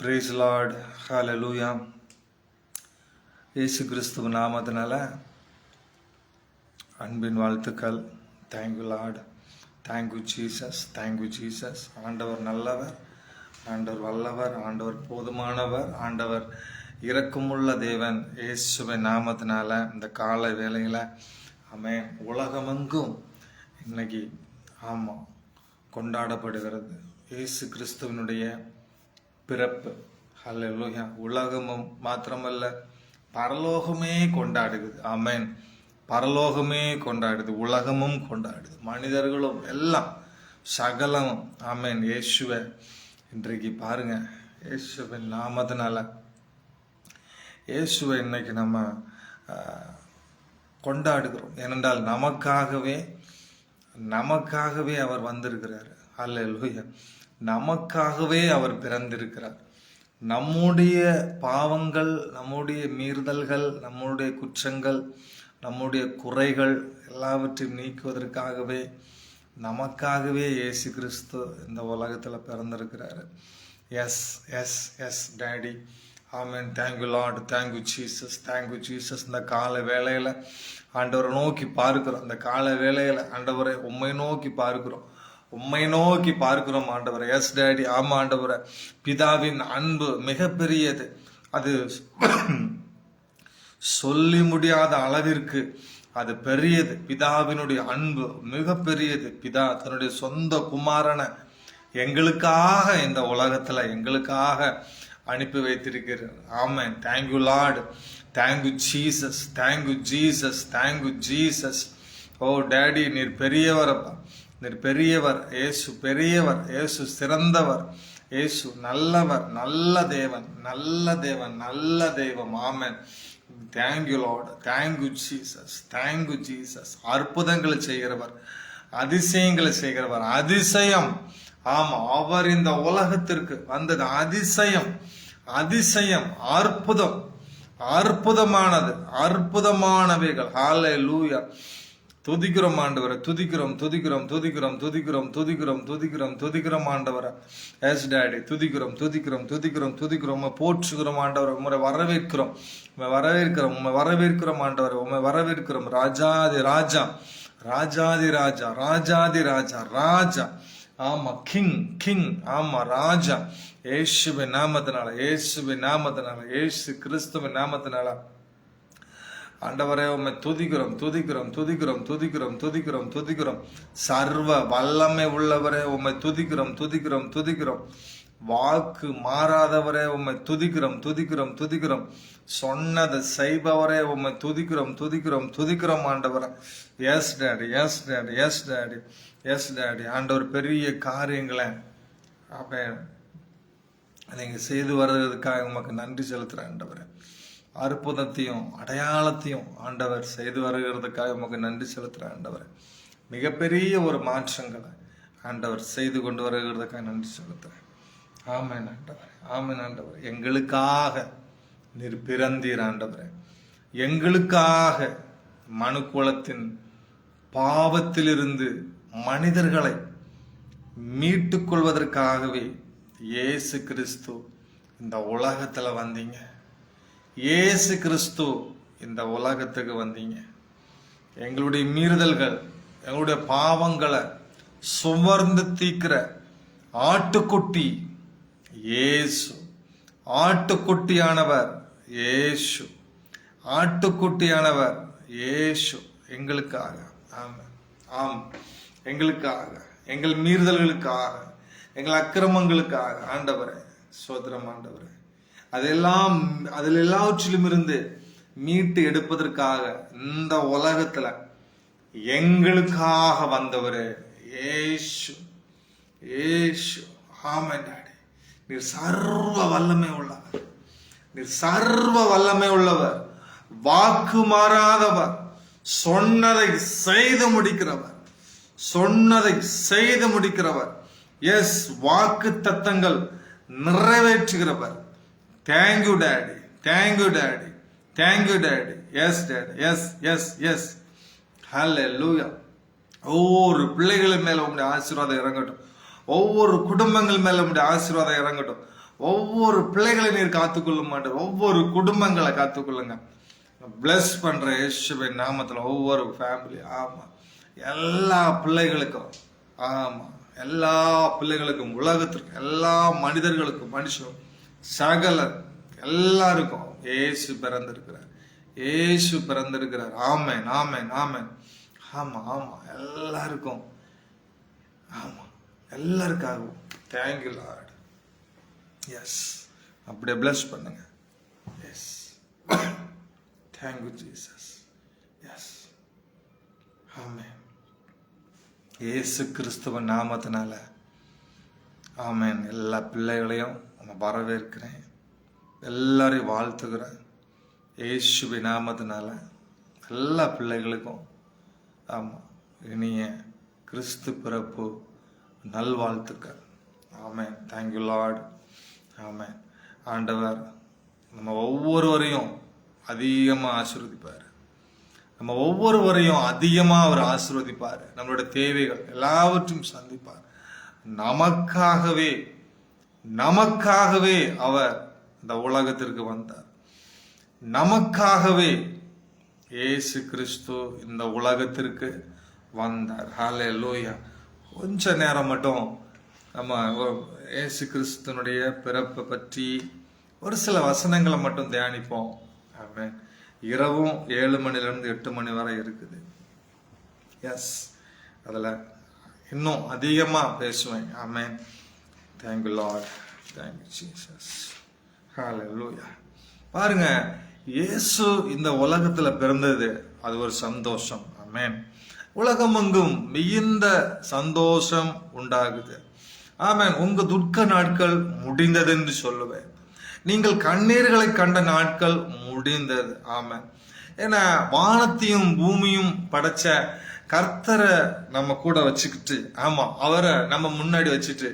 Price Lord, ஹல்லேலூயா. இயேசு கிறிஸ்துவ நாமத்தினால அன்பின் வாழ்த்துக்கள். Thank you Lord, thank you Jesus, thank you Jesus. ஆண்டவர் நல்லவர், ஆண்டவர் வல்லவர், ஆண்டவர் போதுமானவர், ஆண்டவர் இரக்கமுள்ள தேவன். இயேசுவின் நாமத்தினால இந்த காலை வேளையில் ஆமென். உலகமெங்கும் இன்னைக்கு கொண்டாடப்படுகிறது இயேசு கிறிஸ்துவனுடைய பிறப்பு. ஹல்லேலூயா. உலகமும் மாத்திரமல்ல, பரலோகமே கொண்டாடுகிறது. ஆமென். பரலோகமே கொண்டாடுது, உலகமும் கொண்டாடுது, மனிதர்களும் எல்லாம் சகலமும். ஆமென். இயேசுவை இன்றைக்கு பாருங்க, இயேசுவின் நாமத்தினால இயேசுவை இன்னைக்கு நம்ம கொண்டாடுகிறோம். ஏனென்றால் நமக்காகவே அவர் வந்திருக்கிறார். ஹல்லேலூயா. நமக்காகவே அவர் பிறந்திருக்கிறார். நம்முடைய பாவங்கள், நம்முடைய மீறுதல்கள், நம்முடைய குற்றங்கள், நம்முடைய குறைகள் எல்லாவற்றையும் நீக்குவதற்காகவே நமக்காகவே இயேசு கிறிஸ்து இந்த உலகத்தில் பிறந்திருக்கிறாரு. Yes yes yes daddy. Amen. Thank you Lord, thank you Jesus, thank you Jesus. இந்த கால வேளையில் ஆண்டவரை நோக்கி பார்க்கிறோம். இந்த கால வேளையில் ஆண்டவரை உம்மை நோக்கி பார்க்கிறோம், உம்மை நோக்கி பார்க்கிறோம் ஆண்டவரை. Yes daddy. ஆமா ஆண்டவரை. பிதாவின் அன்பு மிகப்பெரியது. அது சொல்லி முடியாத அளவிற்கு அது பெரியது. பிதாவினுடைய அன்பு மிகப்பெரியது. பிதா தன்னுடைய சொந்த குமாரனை எங்களுக்காக இந்த உலகத்துல எங்களுக்காக அனுப்பி வைத்திருக்கிறார். Amen. Thank you Lord, thank you Jesus, thank you Jesus, thank you Jesus. Oh daddy, நீர் பெரியவரப்பா, நீர் பெரியவர். இயேசு பெரியவர், இயேசு சிறந்தவர், இயேசு நல்லவர், நல்ல தேவன், நல்ல தேவன், நல்ல தெய்வம். Amen. Thank you Lord, thank you Jesus, thank you Jesus. அற்புதங்களை செய்கிறவர், அதிசயங்களை செய்கிறவர். அதிசயம். ஆமா, அவர் இந்த உலகத்திற்கு வந்தது அதிசயம், அதிசயம், அற்புதம், அற்புதமானது, அற்புதமானவைகள். ஹல்லேலூயா. துதிக்கிறோம் ஆண்டவரை, துதிக்கிறோம், துதிக்கிறோம், துதிக்கிறோம், துதிக்கிறோம், துதிக்கிறோம், துதிக்கிறோம், துதிக்கிறோம் ஆண்டவரை. Yes daddy. துதிக்கிறோம், துதிக்கிறோம், துதிக்கிறோம், துதிக்கிறோம். உண்மை போற்றுகிறோம் ஆண்டவரை. உண்மை வரவேற்கிறோம், உண்மை வரவேற்கிறோம், உண்மை வரவேற்கிறோம் ஆண்டவரை. உண்மை வரவேற்கிறோம். ராஜாதி ராஜா, ராஜாதி ராஜா, ராஜாதி ராஜா, ராஜா. ஆமா, கிங், கிங். ஆமா, ராஜா. இயேசுவின் நாமத்தினால, இயேசுவின் நாமத்தினால, இயேசு கிறிஸ்துவின் நாமத்தினால ஆண்டவரே உம்மை துதிக்கிறோம், துதிக்கிறோம், துதிக்கிறோம், துதிக்கிறோம், துதிக்கிறோம், துதிக்கிறோம். சர்வ வல்லமை உள்ளவரே உம்மை துதிக்கிறோம், துதிக்கிறோம், துதிக்கிறோம். வாக்கு மாறாதவரே உம்மை துதிக்கிறோம், துதிக்கிறோம், துதிக்கிறோம். சொன்னதை செய்பவரே உம்மை துதிக்கிறோம், துதிக்கிறோம், துதிக்கிறோம் ஆண்டவரை. Yes daddy, yes daddy, yes daddy, yes daddy. ஆண்டவர் பெரிய காரியங்களை அப்படியே நீங்க செய்து வர்றதுக்காக உமக்கு நன்றி செலுத்துறேன் ஆண்டவரை. அற்புதத்தையும் அடையாளத்தையும் ஆண்டவர் செய்து வருகிறதுக்காக உமக்கு நன்றி செலுத்துறேன் ஆண்டவர். மிகப்பெரிய ஒரு மாற்றங்களை ஆண்டவர் செய்து கொண்டு வருகிறதுக்காக நன்றி செலுத்துறேன். ஆமென் ஆண்டவர், ஆமென் ஆண்டவர். எங்களுக்காக நீர் பிறந்தீர் ஆண்டவர். எங்களுக்காக மனுக்குலத்தின் பாவத்திலிருந்து மனிதர்களை மீட்டுக் கொள்வதற்காகவே இயேசு கிறிஸ்து இந்த உலகத்துல வந்தீங்க. இயேசு கிறிஸ்து இந்த உலகத்துக்கு வந்தீங்க. எங்களுடைய மீறுதல்கள், எங்களுடைய பாவங்களை சுமர்ந்து தீக்கிற ஆட்டுக்குட்டி இயேசு. ஆட்டுக்குட்டியானவர் இயேசு, ஆட்டுக்குட்டியானவர் இயேசு எங்களுக்காக. ஆமாம், ஆம், எங்களுக்காக, எங்கள் மீறுதல்களுக்காக, எங்கள் அக்கிரமங்களுக்காக ஆண்டவரே சோதரம் ஆண்டவரே. அதெல்லாம் அதில் எல்லாவற்றிலும் இருந்து மீட்டு எடுப்பதற்காக இந்த உலகத்துல எங்களுக்காக வந்தவரே இயேசு, இயேசு. ஆமென் டாடி. நீர் சர்வ வல்லமை உள்ளவர், நீர் சர்வ வல்லமை உள்ளவர், வாக்கு மாறாதவர், சொன்னதை செய்து முடிக்கிறவர், சொன்னதை செய்து முடிக்கிறவர். எஸ், வாக்கு தத்தங்கள் நிறைவேற்றுகிறவர். Thank you daddy, thank you daddy, thank you daddy. Yes daddy, yes yes yes. Hallelujah. ஒவ்வொரு பிள்ளைகள் மேல உங்களுடைய ஆசீர்வாதம் இறங்கட்டும். ஒவ்வொரு குடும்பங்கள் மேல உங்களுடைய ஆசீர்வாதம் இறங்கட்டும். ஒவ்வொரு பிள்ளைகளை நீர் காத்துக்கொள்ள மாட்டேன். ஒவ்வொரு குடும்பங்களை காத்துக்கொள்ளுங்க. பிளஸ் பண்ற இயேசுவின் நாமத்துல ஒவ்வொரு ஃபேமிலி. ஆமா, எல்லா பிள்ளைகளுக்கும், ஆமா எல்லா பிள்ளைகளுக்கும், உலகத்திற்கு எல்லா மனிதர்களுக்கும், மனுஷன் சகல எல்லாருக்கும் இயேசு பிறந்திருக்கிறார். இயேசு பிறந்திருக்கிறார். ஆமென், ஆமென், ஆமென். ஆமா, ஆமா எல்லாருக்கும், ஆமா எல்லாருக்காகவும். Thank you Lord. எஸ், அப்படியே பிளஸ் பண்ணுங்க. Yes, thank you Jesus. Yes, amen. இயேசு கிறிஸ்துவ நாமத்தினால ஆமென். எல்லா பிள்ளைகளையும் நான் வரவேற்கிறேன். எல்லாரையும் வாழ்த்துக்கிறேன். இயேசுவின் நாமத்தினால எல்லா பிள்ளைகளுக்கும் ஆமாம் இனிய கிறிஸ்து பிறப்பு நல்வாழ்த்துக்கள். ஆமென். Thank you Lord. ஆமென். ஆண்டவர் நம்ம ஒவ்வொருவரையும் அதிகமாக ஆசீர்வதிப்பார். நம்ம ஒவ்வொருவரையும் அதிகமாக அவர் ஆசீர்வதிப்பார். நம்மளுடைய தேவைகள் எல்லாவற்றையும் சந்திப்பார். நமக்காகவே அவர் இந்த உலகத்திற்கு வந்தார். நமக்காகவே இயேசு கிறிஸ்து இந்த உலகத்திற்கு வந்தார். ஹல்லேலூயா. கொஞ்ச நேரம் மட்டும் நம்ம இயேசு கிறிஸ்துனுடைய பிறப்பை பற்றி ஒரு சில வசனங்களை மட்டும் தியானிப்போம். ஆமென். இரவும் 7 மணிலிருந்து 8 மணி வரை இருக்குது. எஸ், அதில் இன்னும் அதிகமாக பேசுவேன். Amen. Thank you Lord. Thank you Jesus. Hallelujah. பாருங்க, இயேசு இந்த உலகத்துல பிறந்தது அது ஒரு சந்தோஷம். ஆமென். உலகமெங்கும் மிகுந்த சந்தோஷம் உண்டாகுது. ஆமென். உங்க துக்க நாட்கள் முடிந்தது என்று சொல்லுவேன். நீங்கள் கண்ணீர்களை கண்ட நாட்கள் முடிந்தது. ஆமென். ஏன்னா வானத்தையும் பூமியும் படைச்ச கர்த்தரை நம்ம கூட வச்சுக்கிட்டு, ஆமா அவரை நம்ம முன்னாடி வச்சுட்டு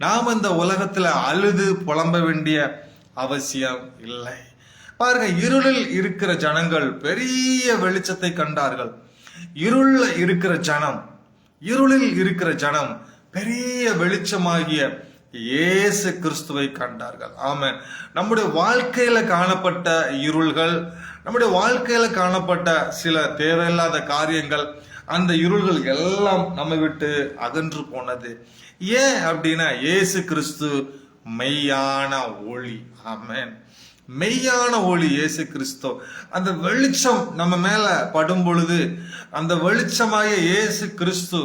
நாம இந்த உலகத்துல அழுது புலம்ப வேண்டிய அவசியம் இல்லை. பாருங்க, இருளில் இருக்கிற ஜனங்கள் பெரிய வெளிச்சத்தை கண்டார்கள். இருளில் இருக்கிற ஜனம் பெரிய வெளிச்சமாகிய இயேசு கிறிஸ்துவை கண்டார்கள். ஆமென். நம்முடைய வாழ்க்கையில காணப்பட்ட இருள்கள், நம்முடைய வாழ்க்கையில காணப்பட்ட சில தேவையில்லாத காரியங்கள், அந்த இருள்கள் எல்லாம் நம்ம விட்டு அகன்று போனது. ஏன் அப்படின்னா இயேசு கிறிஸ்து மெய்யான ஒளி. ஆமென். மெய்யான ஒளி இயேசு கிறிஸ்து. அந்த வெளிச்சம் நம்ம மேல படும் பொழுது, அந்த வெளிச்சமாகிய இயேசு கிறிஸ்து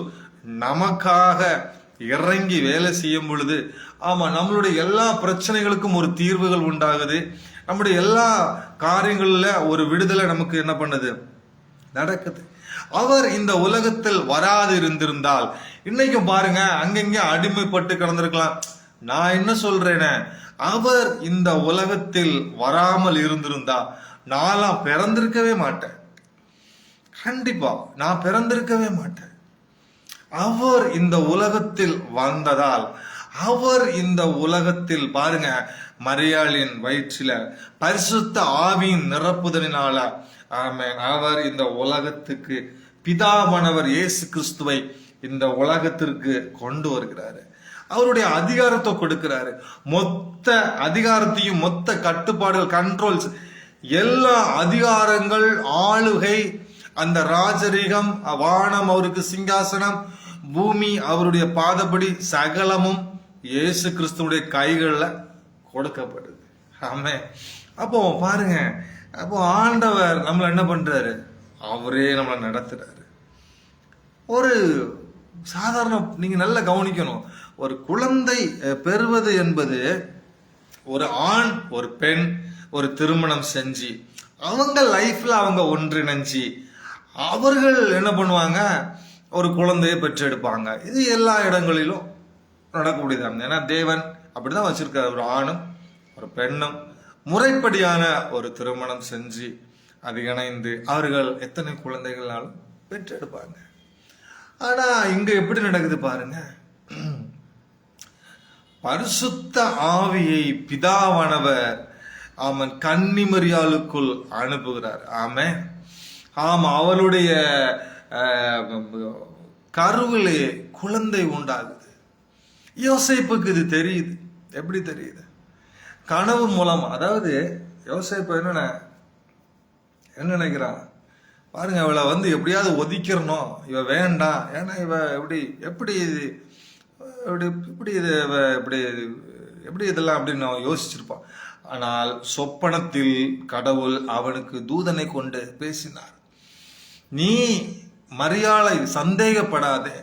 நமக்காக இறங்கி வேலை செய்யும் பொழுது, ஆமா நம்மளுடைய எல்லா பிரச்சனைகளுக்கும் ஒரு தீர்வுகள் உண்டாகுது. நம்முடைய எல்லா காரியங்கள்ல ஒரு விடுதலை நமக்கு என்ன பண்ணுது, நடக்குது. அவர் இந்த உலகத்தில் வராது இருந்திருந்தால் இன்னைக்கு பாருங்க அங்கங்க அடிமைப்பட்டு கிடந்திருக்கலாம். நான் என்ன சொல்றேனே, அவர் இந்த உலகத்தில் வராமல் இருந்திருந்தா நான் பிறந்திருக்கவே மாட்டேன். கண்டிப்பா நான் பிறந்திருக்கவே மாட்டேன். அவர் இந்த உலகத்தில் வந்ததால், அவர் இந்த உலகத்தில் பாருங்க மரியாளின் வயிற்றில பரிசுத்த ஆவியின் நிரப்புதலினால, ஆமென், அவர் இந்த உலகத்துக்கு பிதாவானவர் இயேசு கிறிஸ்துவை இந்த உலகத்திற்கு கொண்டு வருகிறாரு. அவருடைய அதிகாரத்தை கொடுக்கிறாரு. மொத்த அதிகாரத்தையும், மொத்த கட்டுப்பாடுகள், கண்ட்ரோல்ஸ், எல்லா அதிகாரங்கள், ஆளுகை, அந்த ராஜரீகம், வானம் அவருக்கு சிங்காசனம், பூமி அவருடைய பாதப்படி, சகலமும் இயேசு கிறிஸ்துடைய கைகள்ல கொடுக்கப்படுது. ஆமென். அப்போ பாருங்க, அப்போ ஆண்டவர் நம்மள என்ன பண்றாரு, அவரே நம்மளை நடத்துறாரு. ஒரு சாதாரண, நீங்க நல்லா கவனிக்கணும், ஒரு குழந்தை பெறுவது என்பது ஒரு ஆண் ஒரு பெண் ஒரு திருமணம் செஞ்சு அவங்க லைஃப்ல அவங்க ஒன்றிணைஞ்சு அவர்கள் என்ன பண்ணுவாங்க, ஒரு குழந்தையை பெற்றெடுப்பாங்க. இது எல்லா இடங்களிலும் நடக்கக்கூடியதாங்க. ஏன்னா தேவன் அப்படிதான் வச்சிருக்காரு. ஒரு ஆணும் ஒரு பெண்ணும் முறைப்படியான ஒரு திருமணம் செஞ்சு அது இணைந்து அவர்கள் எத்தனை குழந்தைகளாலும் பெற்றெடுப்பாங்க. ஆனா இங்க எப்படி நடக்குது பாருங்க, பரிசுத்த ஆவியை பிதாவானவர் அவன் கன்னிமரியாளுக்குள் அனுப்புகிறார். ஆமென். ஆமா, அவளுடைய கருவிலே குழந்தை உண்டாகுது. யோசேப்புக்கு இது தெரியுது. எப்படி தெரியுது? கனவு மூலமா. அதாவது யோசேப்பு என்ன நினைக்கிறான் பாருங்க, இவளை எப்படியாவது ஒதுக்கிடணும், இவ வேண்டாம், ஏன்னா இவ எப்படி எப்படி இது எப்படி இப்படி இது எப்படி எப்படி இதெல்லாம் அப்படின்னு அவன் யோசிச்சிருப்பான். ஆனால் சொப்பனத்தில் கடவுள் அவனுக்கு தூதனை கொண்டு பேசினார். நீ மரியாளை சந்தேகப்படாதே,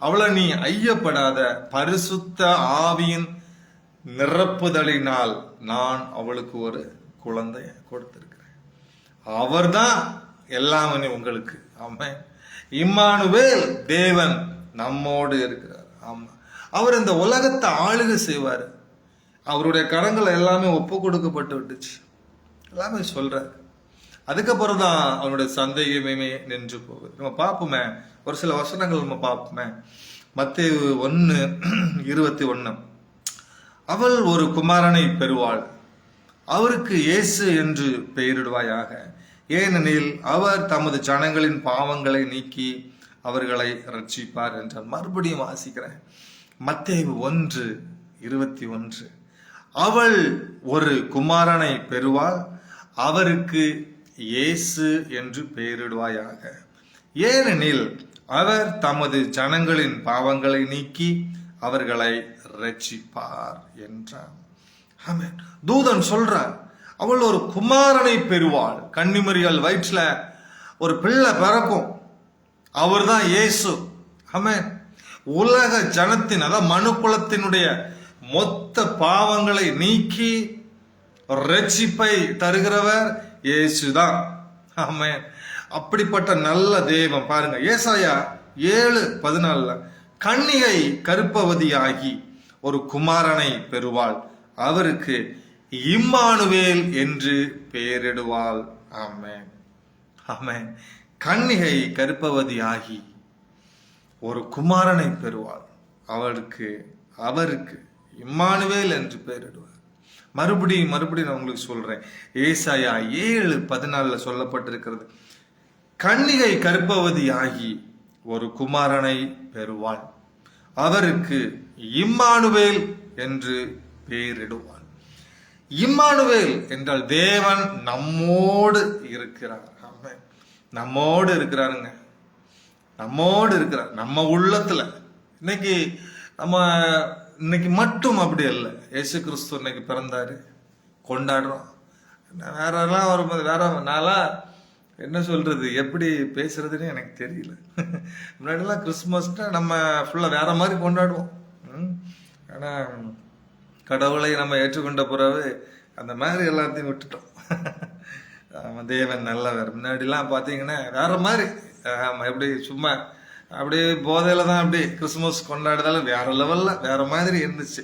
அவளை நீ ஐயப்படாத, பரிசுத்த ஆவியின் நிரப்புதலினால் நான் அவளுக்கு ஒரு குழந்தைய கொடுத்திருக்கிறேன். அவர்தான் எல்லாமே உங்களுக்கு. ஆமென். இம்மானுவேல், தேவன் நம்மோடு இருக்கிறார். ஆமா, அவர் இந்த உலகத்தை ஆளுகை செய்வார். அவருடைய கரங்கள் எல்லாமே ஒப்பு கொடுக்கப்பட்டு விட்டுச்சு, எல்லாமே சொல்றாரு. அதுக்கப்புறம் தான் அவனுடைய சந்தேகமே நின்று போகுது. நம்ம பார்ப்போமே, ஒரு சில வசனங்கள் நம்ம பார்ப்போமே. மத்தேயு 1:21, அவள் ஒரு குமாரனை பெறுவாள், அவருக்கு இயேசு என்று பெயரிடுவாயாக, ஏனெனில் அவர் தமது ஜனங்களின் பாவங்களை நீக்கி அவர்களை ரட்சிப்பார் என்றார். மறுபடியும் வாசிக்கிறேன். மத்தேயு 1:21, அவள் ஒரு குமாரனை பெறுவாள், அவருக்கு இயேசு என்று பெயரிடுவாயாக, ஏனெனில் அவர் தமது ஜனங்களின் பாவங்களை நீக்கி அவர்களை ரட்சிப்பார் என்றார். ஆமென். தூதன் சொல்றார், அவள் ஒரு குமாரனை பெறுவாள். கன்னிமரியாள் வயிற்றுல ஒரு பிள்ளை பிறக்கும், அவர்தான் இயேசு. ஆமென். உலக ஜனத்தின், அதாவது மனுக்குலத்தினுடைய மொத்த பாவங்களை நீக்கி ரட்சிப்பை தருகிறவர் இயேசுதான். ஆமென். அப்படிப்பட்ட நல்ல தெய்வம் பாருங்க. ஏசாயா 7:14, கன்னிகை கர்ப்பவதியாகி ஒரு குமாரனை பெறுவாள், அவருக்கு இம்மானுவேல் என்று பெயரிடுவாள். ஆமென். ஆமென். கன்னிகை கர்ப்பவதியாகி ஒரு குமாரனை பெறுவாள், அவருக்கு இம்மானுவேல் என்று பெயரிடுவார். மறுபடியும் நான் உங்களுக்கு சொல்றேன். ஏசாயா 7:14 சொல்லப்பட்டிருக்கிறது, கன்னிகை கர்ப்பவதியாகி ஒரு குமாரனை பெறுவாள், அவருக்கு இம்மானுவேல் என்று பெயரிடுவாள். இம்மானுவேல் என்றால் தேவன் நம்மோடு இருக்கிறார். ஆமென். நம்மோடு இருக்கிறாருங்க, நம்மோடு இருக்கிறார், நம்ம உள்ளத்துல. இன்னைக்கு மட்டும் அப்படி இல்லை. இயேசு கிறிஸ்து இன்னைக்கு பிறந்தாரு, கொண்டாடுறோம். வேற எல்லாம் வரும்போது வேற, நான்லாம் என்ன சொல்றது, எப்படி பேசுறதுன்னு எனக்கு தெரியல. முன்னாடிலாம் கிறிஸ்துமஸ்னா நம்ம ஃபுல்லா வேற மாதிரி கொண்டாடுவோம். ஆனா கடவுளை நம்ம ஏற்றுக்கொண்ட பிறகு அந்த மாதிரி எல்லாத்தையும் விட்டுட்டோம். தேவன் நல்லவர். முன்னாடிலாம் பார்த்தீங்கன்னா வேற மாதிரி, எப்படி சும்மா அப்படியே போதையில தான் அப்படி கிறிஸ்துமஸ் கொண்டாடுதாலும் வேற லெவல்ல வேற மாதிரி இருந்துச்சு.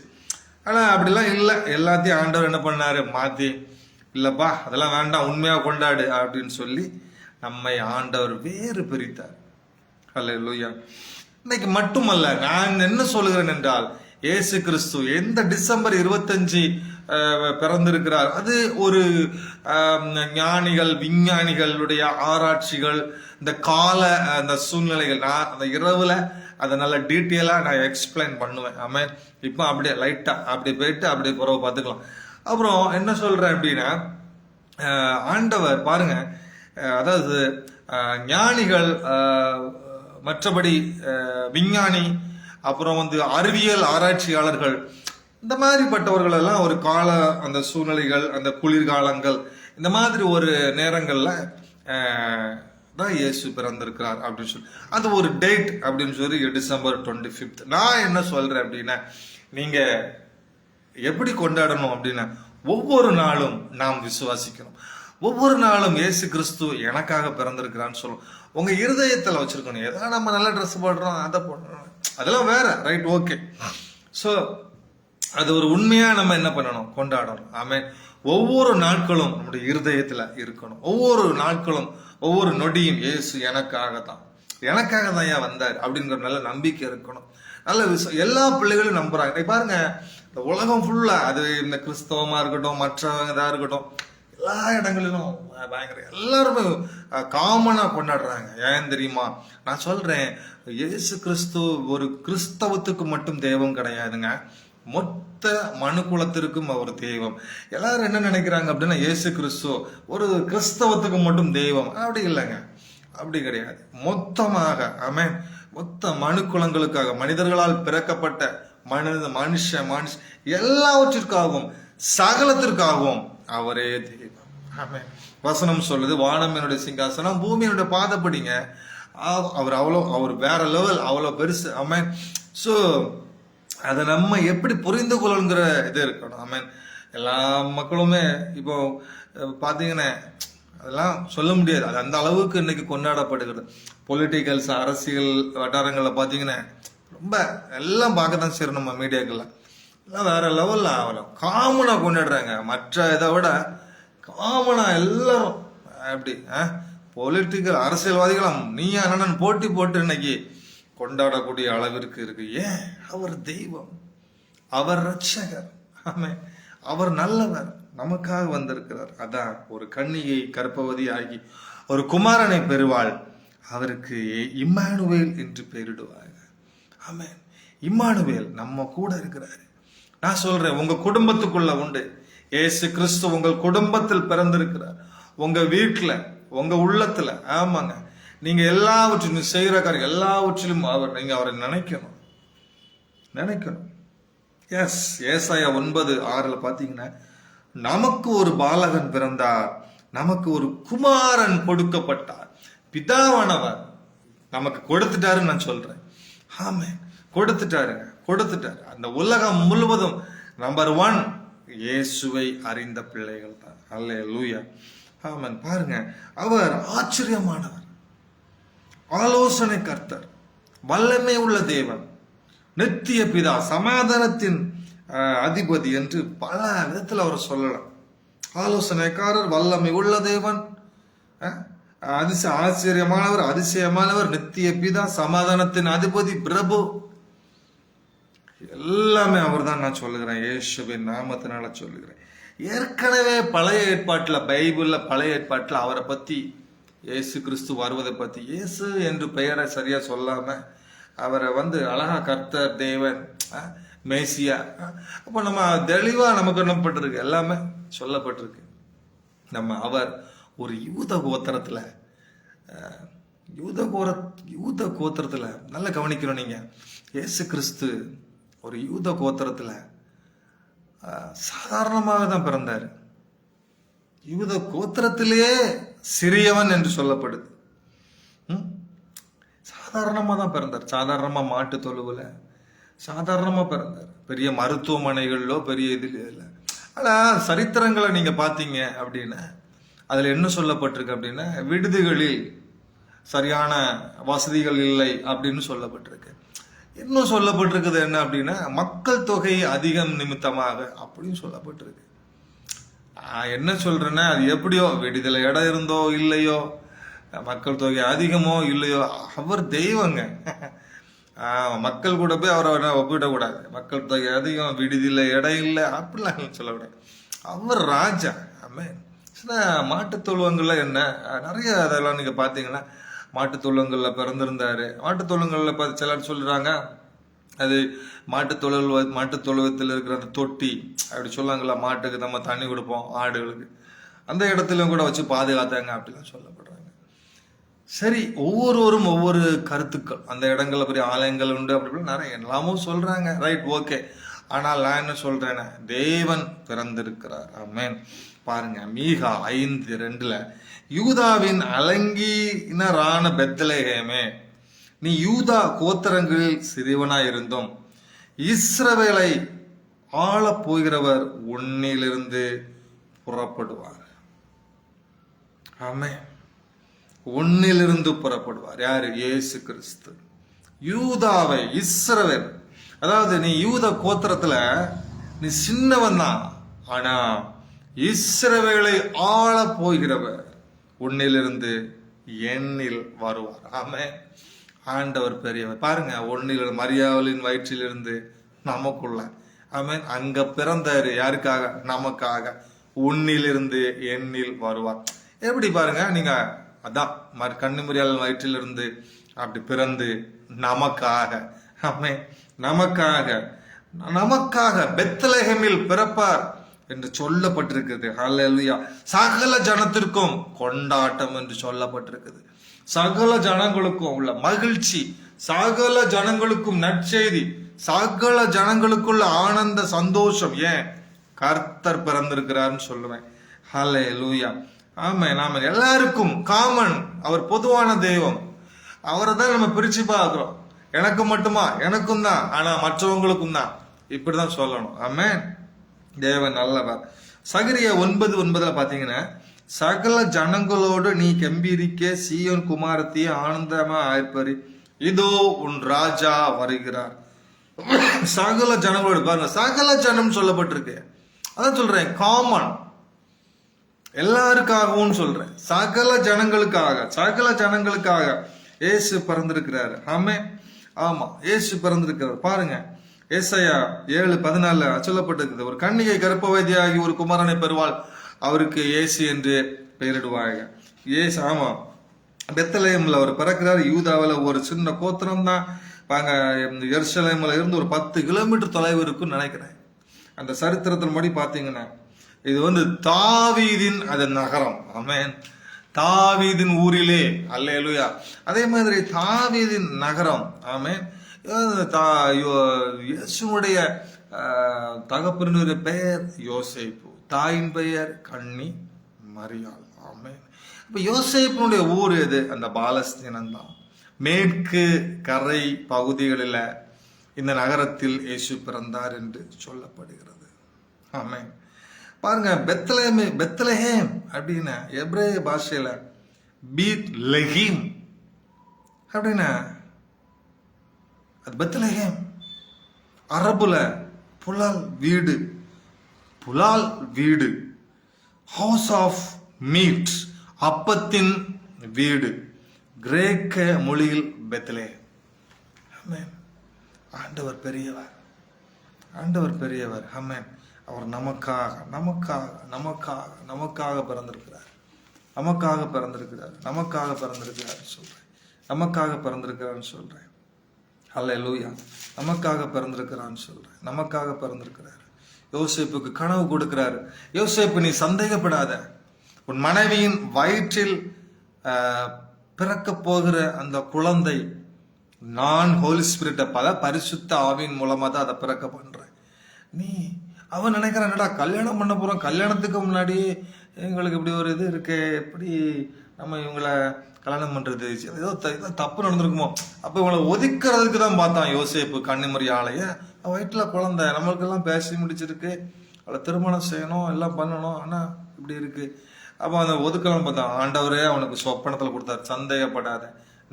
ஆனா அப்படிலாம் இல்லை. எல்லாத்தையும் ஆண்டவர் என்ன பண்ணாரு, மாத்தி, இல்லப்பா அதெல்லாம் வேண்டாம், உண்மையா கொண்டாடு அப்படின்னு சொல்லி நம்மை ஆண்டவர் வேறு பிரித்தார். அல்லேலூயா. இன்னைக்கு மட்டுமல்ல, நான் என்ன சொல்லுகிறேன் என்றால், இயேசு கிறிஸ்து எந்த டிசம்பர் 25 பிறந்திருக்கிறார், அது ஒரு ஞானிகள் விஞ்ஞானிகளுடைய ஆராய்ச்சிகள், இந்த கால அந்த சூழ்நிலைகள், நான் அந்த இரவுல அதை நல்ல டீட்டெயிலா நான் எக்ஸ்பிளைன் பண்ணுவேன். ஆமென். இப்போ அப்படியே லைட்டா அப்படியே போயிட்டு அப்படியே குறவை பார்த்துக்கலாம். அப்புறம் என்ன சொல்றேன் அப்படின்னா, ஆண்டவர் பாருங்க, அதாவது ஞானிகள், மற்றபடி விஞ்ஞானி, அப்புறம் அறிவியல் ஆராய்ச்சியாளர்கள், இந்த மாதிரிப்பட்டவர்கள் எல்லாம் ஒரு கால அந்த சூழ்நிலைகள், அந்த குளிர்காலங்கள், இந்த மாதிரி ஒரு நேரங்கள்ல தான் இயேசு பிறந்திருக்கிறார் அப்படின்னு சொல்லி அது ஒரு டேட் அப்படின்னு சொல்லி டிசம்பர் 25. நான் என்ன சொல்றேன் அப்படின்னா, நீங்க எப்படி கொண்டாடணும் அப்படின்னா, ஒவ்வொரு நாளும் நாம் விசுவாசிக்கணும். ஒவ்வொரு நாளும் இயேசு கிறிஸ்து எனக்காக பிறந்திருக்கிறான்னு சொல்லணும். உங்க இருதயத்துல வச்சிருக்கணும். ஏதோ நம்ம நல்ல ட்ரெஸ் போடுறோம், அதை போடுறோம், அதெல்லாம் வேற, ரைட், ஓகே. ஸோ அது ஒரு உண்மையா நம்ம என்ன பண்ணணும், கொண்டாடணும். ஆமென். ஒவ்வொரு நாட்களும் நம்முடைய இருதயத்துல இருக்கணும். ஒவ்வொரு நாட்களும் ஒவ்வொரு நொடியும் இயேசு எனக்காக தான் ஏன் வந்தார் அப்படிங்கிற நல்ல நம்பிக்கை இருக்கணும். நல்ல எல்லா பிள்ளைகளும் நம்புறாங்க. பாருங்க, இந்த உலகம் ஃபுல்லா, அது இந்த கிறிஸ்தவமா இருக்கட்டும், மற்றவங்க இதா இருக்கட்டும், எல்லா இடங்களிலும் பயங்கர எல்லாருமே காமனா கொண்டாடுறாங்க. ஏன் தெரியுமா? நான் சொல்றேன், இயேசு கிறிஸ்து ஒரு கிறிஸ்தவத்துக்கு மட்டும் தெய்வம் கிடையாதுங்க. மொத்த மனு குலத்திற்கும் அவர் தெய்வம். எல்லாரும் என்ன நினைக்கிறாங்க அப்படின்னா இயேசு கிறிஸ்து ஒரு கிறிஸ்தவத்துக்கு மட்டும் தெய்வம். அப்படி இல்லைங்க, அப்படி கிடையாது. மொத்தமாக ஆமென், மொத்த மனு குலங்களுக்காக, மனிதர்களால் பிறக்கப்பட்ட மனுஷ எல்லாவற்றிற்காகவும் சகலத்திற்காகவும் அவரே தெய்வம். ஆமென். வசனம் சொல்லுது, வானம் என்னுடைய சிங்காசனம், பூமி என்னுடைய பாதப்படிங்க. அவர் வேற லெவல், அவ்வளோ பெருசு. ஆமென். ஸோ அதை நம்ம எப்படி புரிந்து கொள்ளணுங்கிற இது இருக்கணும். ஆமென். எல்லா மக்களுமே இப்போ பார்த்தீங்கன்னா அதெல்லாம் சொல்ல முடியாது, அது அந்த அளவுக்கு இன்னைக்கு கொண்டாடப்படுகிறது. பொலிட்டிக்கல்ஸ், அரசியல் வட்டாரங்களில் பார்த்தீங்கன்னா ரொம்ப எல்லாம் பார்க்க தான் சரி, நம்ம மீடியாக்கள்லாம் எல்லாம் வேற லெவலில் ஆகலாம் காமனாக கொண்டாடுறாங்க. மற்ற இதை விட காமனாக எல்லாரும் எப்படி பொலிட்டிக்கல் அரசியல்வாதிகளும் நீயா அண்ணன் போட்டி போட்டு இன்னைக்கு கொண்டாடக்கூடிய அளவிற்கு இருக்கு. ஏன்? அவர் தெய்வம், அவர் ரட்சகர். ஆமென். அவர் நல்லவர், நமக்காக வந்திருக்கிறார். அதான் ஒரு கன்னிகை கர்ப்பவதி ஆகி ஒரு குமாரனை பெறுவாள், அவருக்கு இம்மானுவேல் என்று பெயரிடுவாங்க. ஆமென். இம்மானுவேல் நம்ம கூட இருக்கிறாரு. நான் சொல்றேன், உங்க குடும்பத்துக்குள்ள உண்டு. இயேசு கிறிஸ்து உங்கள் குடும்பத்தில் பிறந்திருக்கிறார், உங்க வீட்டுல, உங்க உள்ளத்துல. ஆமாங்க, நீங்க எல்லாவற்றிலும் செய்யற காரியம் எல்லாவற்றிலும் நீங்க அவரை நினைக்கணும். எஸ், ஏசாயா 9:6 பாத்தீங்கன்னா, நமக்கு ஒரு பாலகன் பிறந்தார், நமக்கு ஒரு குமாரன் கொடுக்கப்பட்டார், பிதாவானவர் நமக்கு கொடுத்துட்டாருன்னு நான் சொல்றேன். ஆமென். கொடுத்துட்டாரு. அந்த உலகம் முழுவதும் நம்பர் 1 இயேசுவை அறிந்த பிள்ளைகள் தான். அல்லேலூயா. ஆமென். பாருங்க, அவர் ஆச்சரியமானவர், ஆலோசனை கர்த்தர், வல்லமை உள்ள தேவன், நித்திய பிதா, சமாதானத்தின் அதிபதி என்று பல விதத்தில் அவர் சொல்லலாம். ஆலோசனைக்காரர், வல்லமை உள்ள தேவன், ஆச்சரியமானவர், அதிசயமானவர், நித்திய பிதா, சமாதானத்தின் அதிபதி, பிரபு, எல்லாமே அவர் தான். நான் சொல்லுகிறேன், இயேசுவின் நாமத்தினால சொல்லுகிறேன். ஏற்கனவே பழைய ஏற்பாட்டில், பைபிள்ல பழைய ஏற்பாட்டில் அவரை பத்தி, இயேசு கிறிஸ்து வருவதை பத்தி, இயேசு என்று பெயரை சரியா சொல்லாம அவரை அழகா கர்த்தர், தேவன், மேசியா, அப்ப நம்ம தெளிவா நமக்கு என்னப்பட்டிருக்கு, எல்லாமே சொல்லப்பட்டிருக்கு. அவர் ஒரு யூத கோத்திரத்துல நல்லா கவனிக்கணும் நீங்க. இயேசு கிறிஸ்து ஒரு யூத கோத்திரத்துல சாதாரணமாக தான் பிறந்தாரு. யூத கோத்திரத்திலேயே சிறியவன் என்று சொல்லப்படுது. சாதாரணமா தான் பிறந்தார். சாதாரணமா மாட்டு தொழுவுல சாதாரணமா பிறந்தார். பெரிய மருத்துவமனைகளிலோ பெரிய இது இல்லை. ஆனா சரித்திரங்களை நீங்க பாத்தீங்க அப்படின்னா அதுல என்ன சொல்லப்பட்டிருக்கு அப்படின்னா, விடுதிகளில் சரியான வசதிகள் இல்லை அப்படின்னு சொல்லப்பட்டிருக்கு. இன்னும் சொல்லப்பட்டிருக்குது என்ன அப்படின்னா, மக்கள் தொகை அதிகம் நிமித்தமாக அப்படின்னு சொல்லப்பட்டிருக்கு. என்ன சொல்றேன்னா, அது எப்படியோ விடுதலை இடம் இருந்தோ இல்லையோ, மக்கள் தொகை அதிகமோ இல்லையோ, அவர் தெய்வங்க. மக்கள் கூட போய் அவரை ஒப்பிடக்கூடாது. மக்கள் தொகை அதிகம், விடுதலை இடம் இல்லை அப்படிலாம் சொல்லக்கூடாது. அவர் ராஜா. ஆமென். மாட்டுத் தொழுவங்கள்ல என்ன நிறைய அதெல்லாம் நீங்க பாத்தீங்கன்னா, மாட்டுத் தொழுவங்கள்ல பிறந்திருந்தாரு. மாட்டுத் தொழுவங்கள்ல சிலர் சொல்றாங்க, அது மாட்டுத் தொழுவத்தில் இருக்கிற அந்த தொட்டி அப்படி சொல்லுவாங்களா, மாட்டுக்கு நம்ம தண்ணி கொடுப்போம், ஆடுகளுக்கு, அந்த இடத்துல கூட வச்சு பாதுகாத்தாங்க அப்படிலாம் சொல்லப்படுறாங்க. சரி, ஒவ்வொருவரும் ஒவ்வொரு கருத்துக்கள், அந்த இடங்கள்ல பெரிய ஆலயங்கள் உண்டு அப்படி நிறைய எல்லாமும் சொல்றாங்க. Right, okay. ஆனால் நான் என்ன சொல்றேன்னா, தேவன் பிறந்திருக்கிறார். ஆமென். பாருங்க, மீகா 5:2 யூதாவின் அலங்கினரான பெத்லகேமே, நீ யூதா கோத்திரங்களில் சிறியவனாய் இருந்தும் இஸ்ரவேலை ஆள போகிறவர் உன்னிலிருந்து புறப்படுவார். ஆமென். உன்னிலிருந்து புறப்படுவார். யாரு? இயேசு கிறிஸ்து. யூதாவை, இஸ்ரவேல், அதாவது நீ யூத கோத்திரத்துல நீ சின்னவன் தான், ஆனா இஸ்ரவேலை ஆள போகிறவர் உன்னிலிருந்து என்னில் வருவார். ஆமென். ஆண்டவர் பெரியவர். பாருங்க, ஒன்னில் மரியாவலின் வயிற்றிலிருந்து நமக்குள்ள, ஆமென், அங்க பிறந்தாரு. யாருக்காக? நமக்காக. உன்னிலிருந்து என்னில் வருவார். எப்படி பாருங்க, நீங்க அதான் கன்னிமரியாள் வயிற்றிலிருந்து அப்படி பிறந்து நமக்காக, ஆமென், நமக்காக நமக்காக பெத்லகேமில் பிறப்பார் என்று சொல்லப்பட்டிருக்கிறது. ஹல்லேலூயா. சகல ஜனத்திற்கும் கொண்டாட்டம் என்று சொல்லப்பட்டிருக்குது. சகல ஜனங்களுக்கும் உள்ள மகிழ்ச்சி, சகல ஜனங்களுக்கும் நற்செய்தி, சகல ஜனங்களுக்குள்ள ஆனந்த சந்தோஷம். ஏன்? கர்த்தர் பிறந்திருக்கிறார்னு சொல்லுவேன். ஹல்லேலூயா. ஆமென் ஆமென். எல்லாருக்கும் காமன், அவர் பொதுவான தெய்வம். அவரை தான் நம்ம பிரிச்சு பார்க்கிறோம். எனக்கு மட்டுமா? எனக்கும் தான், ஆனா மற்றவங்களுக்கும் தான். இப்படிதான் சொல்லணும். ஆமென். தேவன் நல்லவர். சகரியா 9:9 பாத்தீங்கன்னா, சகல ஜனங்களோடு நீ கம்பீரிக்க, சீயோன் குமாரத்தியே ஆனந்தமா ஆய்ப்பறி, இதோ உன் ராஜா வருகிறார். சகல ஜனங்களோடு பாருங்க, சகல ஜனம் சொல்லப்பட்டிருக்கு. அதான் சொல்றேன், காமன், எல்லாருக்காகவும் சொல்றேன், சகல ஜனங்களுக்காக இயேசு பிறந்திருக்கிறாரு. ஆமென். ஆமா, இயேசு பிறந்திருக்கிறார். பாருங்க, ஏசாயா 7:14 சொல்லப்பட்டிருக்கிறது, ஒரு கன்னிகை கர்ப்பவதியாகி ஒரு குமாரனை பெறுவாள், அவருக்கு இயேசு என்று பெயரிடுவாங்க. இயேசு, ஆமா, பெத்லகேம்ல அவர் பிறக்கிறார். யூதாவில் ஒரு சின்ன கோத்திரம் தான். பாங்க, எருசலேம்ல இருந்து ஒரு 10 கிலோமீட்டர் தொலைவு இருக்குன்னு நினைக்கிறேன். அந்த சரித்திரத்தின் படி பாத்தீங்கன்னா, இது தாவீதின் அது நகரம். ஆமென். தாவீதின் ஊரிலே. அல்லேலூயா. அதே மாதிரி தாவீதின் நகரம். ஆமென். இயேசுடைய தகப்பனுடைய பெயர் யோசேப்பு, தாயின் பெயர் கன்னி மரியாள். ஆமென். இப்ப யோசேப்பினுடைய ஊர் எது? அந்த பாலஸ்தீனம் தான். மேற்கு கரை பகுதிகளில் இந்த நகரத்தில் இயேசு பிறந்தார் என்று சொல்லப்படுகிறது. ஆமென். பாருங்க, பெத்லகேம் அப்படின்னா எபிரேய பாஷையில பீத் லஹீம் அப்படின்னா அது பெத்லகேம். அரபுல புலால் வீடு, ஹவுஸ் ஆஃப் மீட், அப்பத்தின் வீடு, கிரேக்க மொழியில் பெத்லகேம். ஆமென். ஆண்டவர் பெரியவர். ஆமென். அவர் நமக்காக பிறந்திருக்கிறார். நமக்காக பிறந்திருக்கிறான்னு சொல்றேன். ஹல்லேலூயா. நமக்காக பிறந்திருக்கிறார். யோசேப்புக்கு கனவு கொடுக்கிறாரு. யோசேப்பு, நீ சந்தேகப்படாத, உன் மனைவியின் வயிற்றில் பிறக்க போகிற அந்த குழந்தை நான் ஹோலி ஸ்பிரிட்ட பரிசுத்த ஆவியின் மூலமா தான் அதை பிறக்க பண்றேன். அவன் நினைக்கிறான், என்னடா கல்யாணம் பண்ண போறோம், கல்யாணத்துக்கு முன்னாடி எங்களுக்கு இப்படி ஒரு இது இருக்கு, எப்படி நம்ம இவங்களை கல்யாணம் பண்றது, ஏதோ தப்பு நடந்திருக்குமோ. அப்ப இவங்களை ஒதுக்கிறதுக்கு தான் பார்த்தான் யோசேப்பு கன்னிமரியாளைய. வயிற்றுல குழந்தை, நம்மளுக்கெல்லாம் பேசி முடிச்சிருக்கு, அவளை திருமணம் செய்யணும், எல்லாம் பண்ணணும், ஆனா இப்படி இருக்கு. அப்போ அந்த ஒதுக்கலாம் பார்த்தான். ஆண்டவரே அவனுக்கு சொப்பனத்துல கொடுத்தார், சந்தேகப்படாத,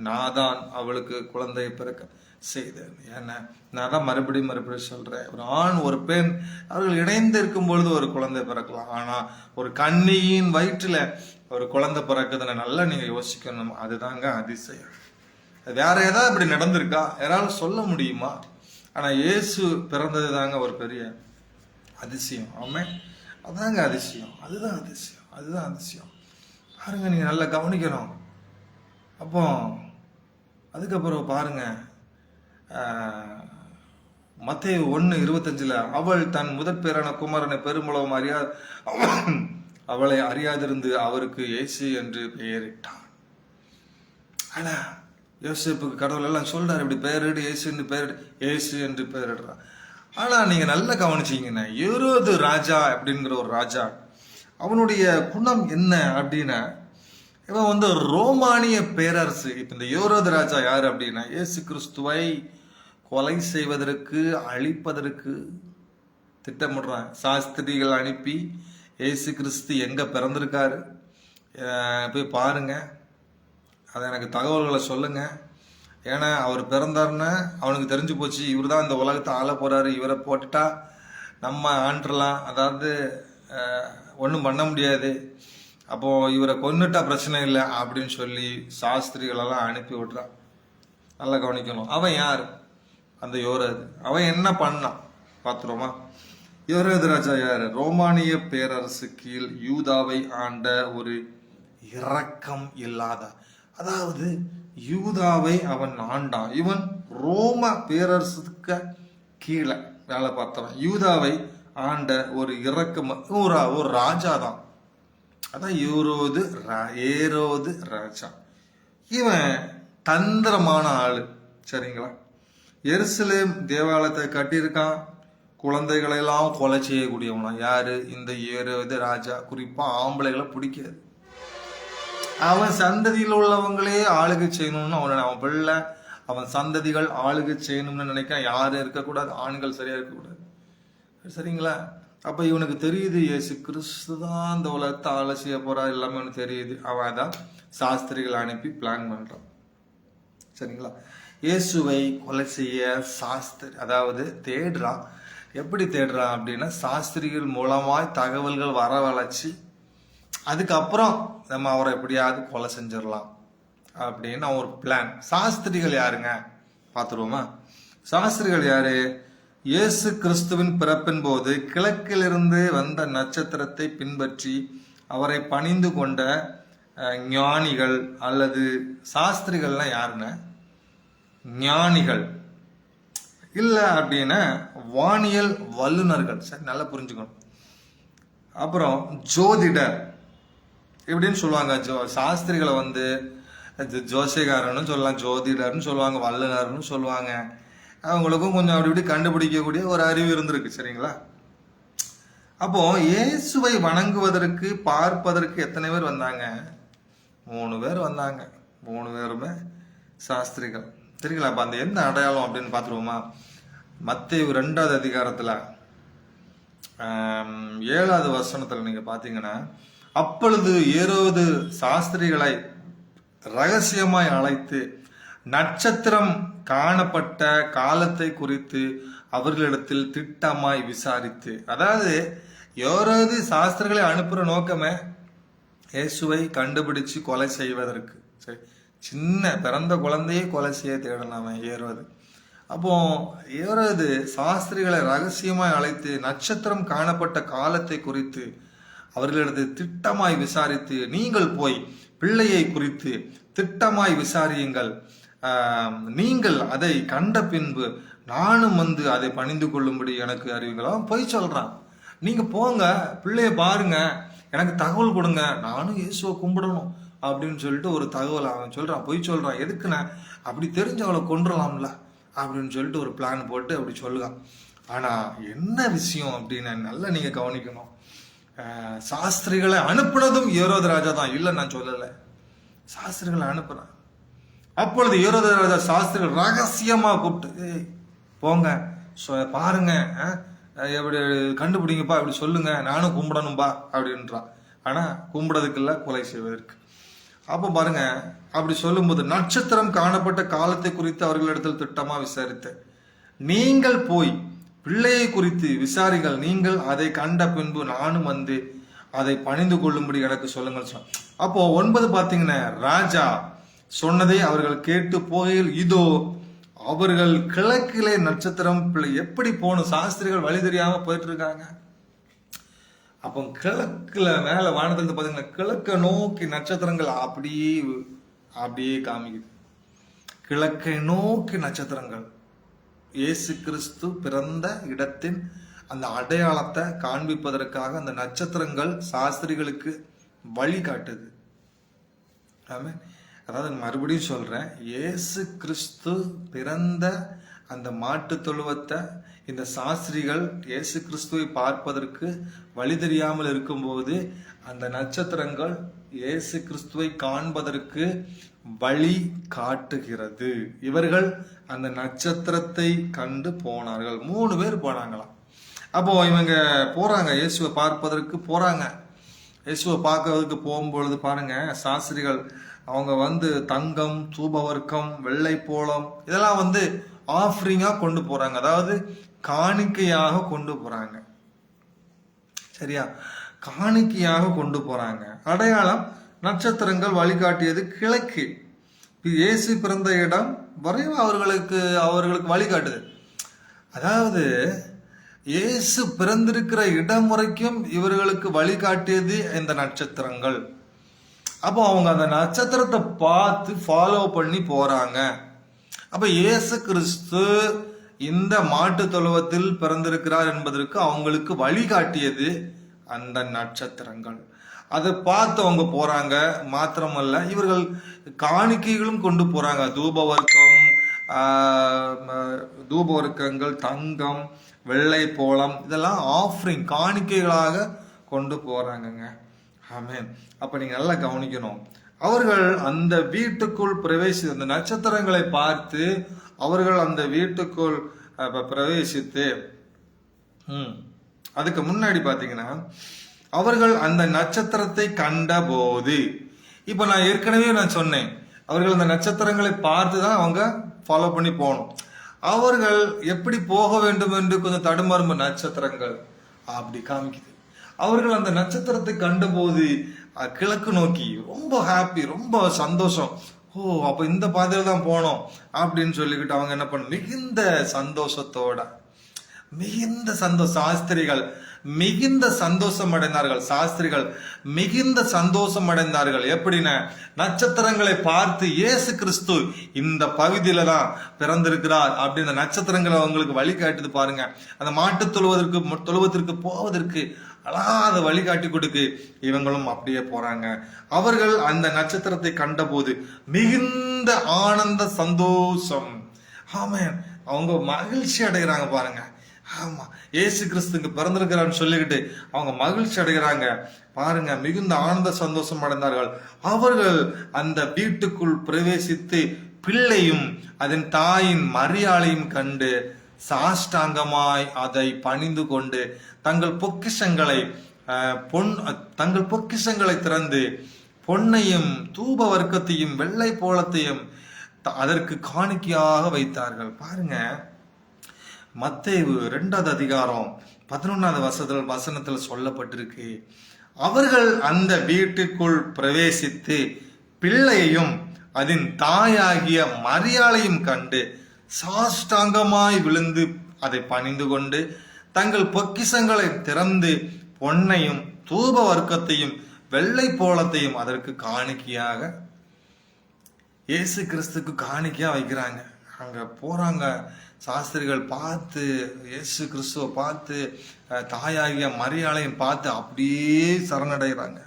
நான் தான் அவளுக்கு குழந்தையை பிறக்க செய்தேன். ஏன்னா நான் தான் மறுபடியும் சொல்றேன், ஒரு ஆண் ஒரு பெண் அவர்கள் இணைந்து இருக்கும் பொழுது ஒரு குழந்தை பிறக்கலாம். ஆனா ஒரு கன்னியின் வயிற்றுல ஒரு குழந்தை பிறக்குதுன்னு நல்லா நீங்க யோசிக்கணும். அதுதாங்க அதிசயம். வேற ஏதாவது இப்படி நடந்திருக்கா? யாராலும் சொல்ல முடியுமா? ஆனா இயேசு பிறந்தது தாங்க ஒரு பெரிய அதிசயம். ஆமென். அதுதாங்க அதிசயம். அதுதான் அதிசயம். பாருங்க, நீங்க நல்லா கவனிக்கணும். அப்போ அதுக்கப்புறம் பாருங்க, மத்தேயு 1:25 அவள் தன் முதற் பேரான குமாரனை பெருமுளவும் அவளை அறியாதிருந்து அவருக்கு இயேசு என்று பெயரிட்டான். ஆனா யோசேப்புக்கு கடவுள் எல்லாம் சொல்றாரு, இப்படி பெயரிடு, இயேசு என்று பெயரிடுறான். ஆனா நீங்க நல்லா கவனிச்சீங்கன்னா, ஏரோது ராஜா அப்படிங்கிற ஒரு ராஜா, அவனுடைய குணம் என்ன அப்படின்னா, இவன் ரோமானிய பேரரசு. இப்ப இந்த ஏரோது ராஜா யாரு அப்படின்னா, இயேசு கிறிஸ்துவை கொலை செய்வதற்கு, அழிப்பதற்கு திட்டமிடுறான். சாஸ்திரிகள் அனுப்பி இயேசு கிறிஸ்து எங்க பிறந்திருக்காரு போய் பாருங்க, அதை எனக்கு தகவல்களை சொல்லுங்க. ஏன்னா அவர் பிறந்தாருன்னா அவனுக்கு தெரிஞ்சு போச்சு, இவர் தான் இந்த உலகத்தை ஆள போறாரு, இவரை போட்டுட்டா நம்ம ஆண்டுலாம், அதாவது ஒன்றும் பண்ண முடியாது, அப்போ இவரை கொன்னுட்டா பிரச்சனை இல்லை அப்படின்னு சொல்லி சாஸ்திரிகளெல்லாம் அனுப்பி விடுறான். நல்லா கவனிக்கணும். அவன் யார்? அந்த யோரது. அவன் என்ன பண்ணான் பாத்துருமா? யோரது ராஜா யாரு? ரோமானிய பேரரசு கீழ் யூதாவை ஆண்ட ஒரு இரக்கம் இல்லாத, அதாவது யூதாவை அவன் ஆண்டான். இவன் ரோம பேரரசுக்கு கீழே வேலை பார்த்தவன், யூதாவை ஆண்ட ஒரு ஒரு ராஜா தான். அதான் ஏரோது ராஜா. இவன் தந்திரமான ஆளு, சரிங்களா? எருசலேம் தேவாலயத்தை கட்டியிருக்கான், குழந்தைகளை எல்லாம் கொலை செய்யக்கூடியவனா. யாரு? இந்த ஏரோது ராஜா. குறிப்பா ஆம்பளைகளை பிடிக்காது. அவன் சந்ததியில் உள்ளவங்களே ஆளுகை செய்யணும்னு அவன் பிள்ளை, அவன் சந்ததிகள் ஆளுகை செய்யணும்னு நினைக்கிறான். யாரும் இருக்கக்கூடாது, ஆண்கள் சரியா இருக்கக்கூடாது, சரிங்களா? அப்ப இவனுக்கு தெரியுது இயேசு கிறிஸ்து தான் இந்த உலகத்தை ஆளை செய்ய போறா, எல்லாமே அவனுக்கு தெரியுது. அவன் தான் சாஸ்திரிகள் அனுப்பி பிளான் பண்றான், சரிங்களா? இயேசுவை கொலை செய்ய அதாவது தேடுறான். எப்படி தேடுறான் அப்படின்னா, சாஸ்திரிகள் மூலமாய் தகவல்கள் வரவழைச்சு அதுக்கப்புறம் நம்ம அவரை எப்படியாவது கொலை செஞ்சிடலாம் அப்படின்னு அவன் ஒரு பிளான். சாஸ்திரிகள் யாருங்க பார்த்துருவோமா? சாஸ்திரிகள் யாரு? இயேசு கிறிஸ்துவின் பிறப்பின் போது கிழக்கிலிருந்து வந்த நட்சத்திரத்தை பின்பற்றி அவரை பணிந்து கொண்ட ஞானிகள் அல்லது சாஸ்திரிகள்லாம் யாருங்க? ஞானிகள் இல்ல அப்படின்னா வானியல் வல்லுநர்கள். சரி, நல்லா புரிஞ்சுக்கணும். அப்புறம் ஜோதிடர் இப்படின்னு சொல்லுவாங்க. சாஸ்திரிகளை வந்து ஜோசியக்காரன்னு சொல்லலாம், ஜோதிடர்னு சொல்லுவாங்க, வல்லுநர்னு சொல்லுவாங்க. அவங்களுக்கும் கொஞ்சம் அப்படி இப்படி கண்டுபிடிக்கக்கூடிய ஒரு அறிவு இருந்திருக்கு, சரிங்களா? அப்போ இயேசுவை வணங்குவதற்கு பார்ப்பதற்கு எத்தனை பேர் வந்தாங்க? 3 பேர் வந்தாங்க. 3 பேருமே சாஸ்திரிகள், சரிங்களா? அப்ப அந்த என்ன அடையாளம் அப்படின்னு பார்த்துருவோமா? மத்தேயு 2வது அதிகாரத்துல 7வது வசனத்துல நீங்க பாத்தீங்கன்னா, அப்பொழுது ஏரோது சாஸ்திரிகளை ரகசியமாய் அழைத்து நட்சத்திரம் காணப்பட்ட காலத்தை குறித்து அவர்களிடத்தில் திட்டமாய் விசாரித்து, அதாவது ஏரோது சாஸ்திரிகளை அனுப்புற நோக்கமே இயேசுவை கண்டுபிடிச்சு கொலை செய்வதற்கு. சரி, சின்ன பிறந்த குழந்தையை கொலை செய்ய தேடலாமே ஏரோது. அப்போ ஏரோது சாஸ்திரிகளை ரகசியமாய் அழைத்து நட்சத்திரம் காணப்பட்ட காலத்தை குறித்து அவர்களிடத்தில் திட்டமாய் விசாரித்து, நீங்கள் போய் பிள்ளையை குறித்து திட்டமாய் விசாரியுங்கள், நீங்கள் அதை கண்ட பின்பு நானும் வந்து அதை பணிந்து கொள்ளும்படி எனக்கு அறிவுங்களும் போய் சொல்றான். நீங்க போங்க, பிள்ளைய பாருங்க, எனக்கு தகவல் கொடுங்க, நானும் இயேசுவை கும்பிடணும் அப்படின்னு சொல்லிட்டு ஒரு தகவல் அவன் சொல்றான், போய் சொல்றான். எதுக்குன்னா அப்படி தெரிஞ்சு அவளை கொண்டுடலாம்ல அப்படின்னு சொல்லிட்டு ஒரு பிளான் போட்டு அப்படி சொல்லுவான். ஆனா என்ன விஷயம் அப்படின்னு நல்லா நீங்க கவனிக்கணும். சாஸ்திரிகளை அனுப்புனதும் ஏரோது ராஜா தான், இல்ல நான் சொல்லல, சாஸ்திரிகளை அனுப்புறான். அப்பொழுது ஏரோது ராஜா சாஸ்திரிகள் ரகசியமா கூப்பிட்டு, போங்க பாருங்க, எப்படி கண்டுபிடிங்கப்பா, இப்படி சொல்லுங்க, நானும் கும்பிடணும்பா அப்படின்றான். ஆனா கும்பிடறதுக்கு இல்ல, கொலை செய்வதற்கு. அப்ப பாருங்க, அப்படி சொல்லும்போது நட்சத்திரம் காணப்பட்ட காலத்தை குறித்து அவர்களிடத்தில் திட்டமா விசாரித்த, நீங்கள் போய் பிள்ளையை குறித்து விசாரிங்கள், நீங்கள் அதை கண்ட பின்பு நானும் வந்து அதை பணிந்து கொள்ளும்படி எனக்கு சொல்லுங்கள். அப்போ 9 பாத்தீங்கன்னா, ராஜா சொன்னதை அவர்கள் கேட்டு போகையில் இதோ அவர்கள் கிழக்கிலே நட்சத்திரம். எப்படி போகணும்? சாஸ்திரிகள் வழி தெரியாம போயிட்டு இருக்காங்க. அப்போ கிழக்குல மேல வானத்துல பாத்தீங்கன்னா கிழக்க நோக்கி நட்சத்திரங்கள் அப்படியே காமிக்குது. கிழக்கை நோக்கி நட்சத்திரங்கள் இயேசு கிறிஸ்து பிறந்த இடத்தின் அந்த அடையாளத்தை காண்பிப்பதற்காக அந்த நட்சத்திரங்கள் சாஸ்திரிகளுக்கு வழி காட்டுது. அதாவது மறுபடியும் சொல்றேன், இயேசு கிறிஸ்து பிறந்த அந்த மாட்டு தொழுவத்தை இந்த சாஸ்திரிகள் இயேசு கிறிஸ்துவை பார்ப்பதற்கு வழி தெரியாமல் இருக்கும்போது அந்த நட்சத்திரங்கள் இயேசு கிறிஸ்துவை காண்பதற்கு வழி காட்டுகிறது. இவர்கள் அந்த நட்சத்திரத்தை கண்டு போனார்கள். 3 பேர் போனாங்களாம். அப்போ இவங்க போறாங்க, இயேசுவை பார்ப்பதற்கு போறாங்க. இயேசுவை பார்க்கறதுக்கு போகும்பொழுது பாருங்க, சாஸ்திரிகள் அவங்க வந்து தங்கம், தூபவர்க்கம், வெள்ளை போளம் இதெல்லாம் வந்து ஆஃபரிங்கா கொண்டு போறாங்க, அதாவது காணிக்கையாக கொண்டு போறாங்க. சரியா? காணிக்கையாக கொண்டு போறாங்க. அடையாளம் நட்சத்திரங்கள் வழிகாட்டியது கிழக்கு. இயேசு பிறந்த இடம் வரையும் அவர்களுக்கு வழிகாட்டுது. அதாவது இயேசு பிறந்திருக்கிற இடம் வரைக்கும் இவர்களுக்கு வழிகாட்டியது இந்த நட்சத்திரங்கள். அப்போ அவங்க அந்த நட்சத்திரத்தை பார்த்து ஃபாலோ பண்ணி போறாங்க. அப்ப இயேசு கிறிஸ்து இந்த மாட்டு தொழுவத்தில் பிறந்திருக்கிறார் என்பதற்கு அவங்களுக்கு வழிகாட்டியது அந்த நட்சத்திரங்கள். அதை பார்த்து அவங்க போறாங்க. மாத்திரமல்ல, இவர்கள் காணிக்கைகளும் கொண்டு போறாங்க. தூபவர்க்கங்கள், தங்கம், வெள்ளை போளம், இதெல்லாம் ஆஃபரிங், காணிக்கைகளாக கொண்டு போறாங்கங்க. ஆமென். அப்ப நீங்க நல்லா கவனிக்கணும். அவர்கள் அந்த வீட்டுக்குள் அந்த நட்சத்திரங்களை பார்த்து அவர்கள் அந்த வீட்டுக்குள் பிரவேசித்து, அதுக்கு முன்னாடி பாத்தீங்கன்னா அவர்கள் அந்த நட்சத்திரத்தை கண்டபோது, இப்ப நான் ஏற்கனவே சொன்னேன், அவர்கள் அந்த நட்சத்திரங்களை பார்த்து தான் அவங்க ஃபாலோ பண்ணி போகணும். அவர்கள் எப்படி போக வேண்டும் என்று கொஞ்சம் தடுமாறும் நட்சத்திரங்கள் அப்படி காமிக்குது. அவர்கள் அந்த நட்சத்திரத்தை கண்டபோது கிழக்கு நோக்கி ரொம்ப ஹாப்பி, ரொம்ப சந்தோஷம். அப்ப இந்த பாதையில தான் போனோம் அப்படின்னு சொல்லிக்கிட்டு அவங்க என்ன பண்ண, மிகுந்த சந்தோஷத்தோட, மிகுந்த சாஸ்திரிகள் மிகுந்த சந்தோஷம் அடைந்தார்கள். சாஸ்திரிகள் மிகுந்த சந்தோஷம் அடைந்தார்கள். எப்படின்னா, நட்சத்திரங்களை பார்த்து இயேசு கிறிஸ்து இந்த பகுதியில தான் பிறந்திருக்கிறார் அப்படின்னு நட்சத்திரங்களை அவங்களுக்கு வழிகாட்டுது பாருங்க. அந்த மாட்டு தொழுவத்திற்கு போவதற்கு அழகாத வழிகாட்டி கொடுக்கு. இவங்களும் அப்படியே போறாங்க. அவர்கள் அந்த நட்சத்திரத்தை கண்டபோது மிகுந்த ஆனந்த சந்தோஷம், ஆமென், அவங்க மகிழ்ச்சி அடைகிறாங்க பாருங்க. ஆமா, இயேசு கிறிஸ்துக்கு பிறந்திருக்கிறான்னு சொல்லிக்கிட்டு அவங்க மகிழ்ச்சி அடைகிறாங்க பாருங்க. மிகுந்த ஆனந்த சந்தோஷம் அடைந்தார்கள். அவர்கள் அந்த வீட்டுக்குள் பிரவேசித்து பிள்ளையும் அதன் தாயின் மரியாளையும் கண்டு சாஷ்டாங்கமாய் அதை பணிந்து கொண்டு தங்கள் பொக்கிஷங்களை திறந்து பொன்னையும் தூப வர்க்கத்தையும் வெள்ளை போளத்தையும் அதற்கு காணிக்கையாக வைத்தார்கள். பாருங்க, மத்தேயு 2வது அதிகாரம் 11வது வசனத்தில் சொல்லப்பட்டிருக்கு, அவர்கள் அந்த வீட்டுக்குள் பிரவேசித்து பிள்ளையையும் அதன் தாயாகிய மரியாளையும் கண்டு சாஷ்டாங்கமாய் விழுந்து அதை பணிந்து கொண்டு தங்கள் பொக்கிஷங்களை திறந்து பொன்னையும் தூப வர்க்கத்தையும் வெள்ளை போளத்தையும் அதற்கு காணிக்கையாக, இயேசு கிறிஸ்துக்கு காணிக்கையா வைக்கிறாங்க. அங்க போறாங்க. சாஸ்திரிகள் பார்த்து இயேசு கிறிஸ்துவ பார்த்து தாயாகிய மரியாளையும் பார்த்து அப்படியே சரணடைகிறாங்க,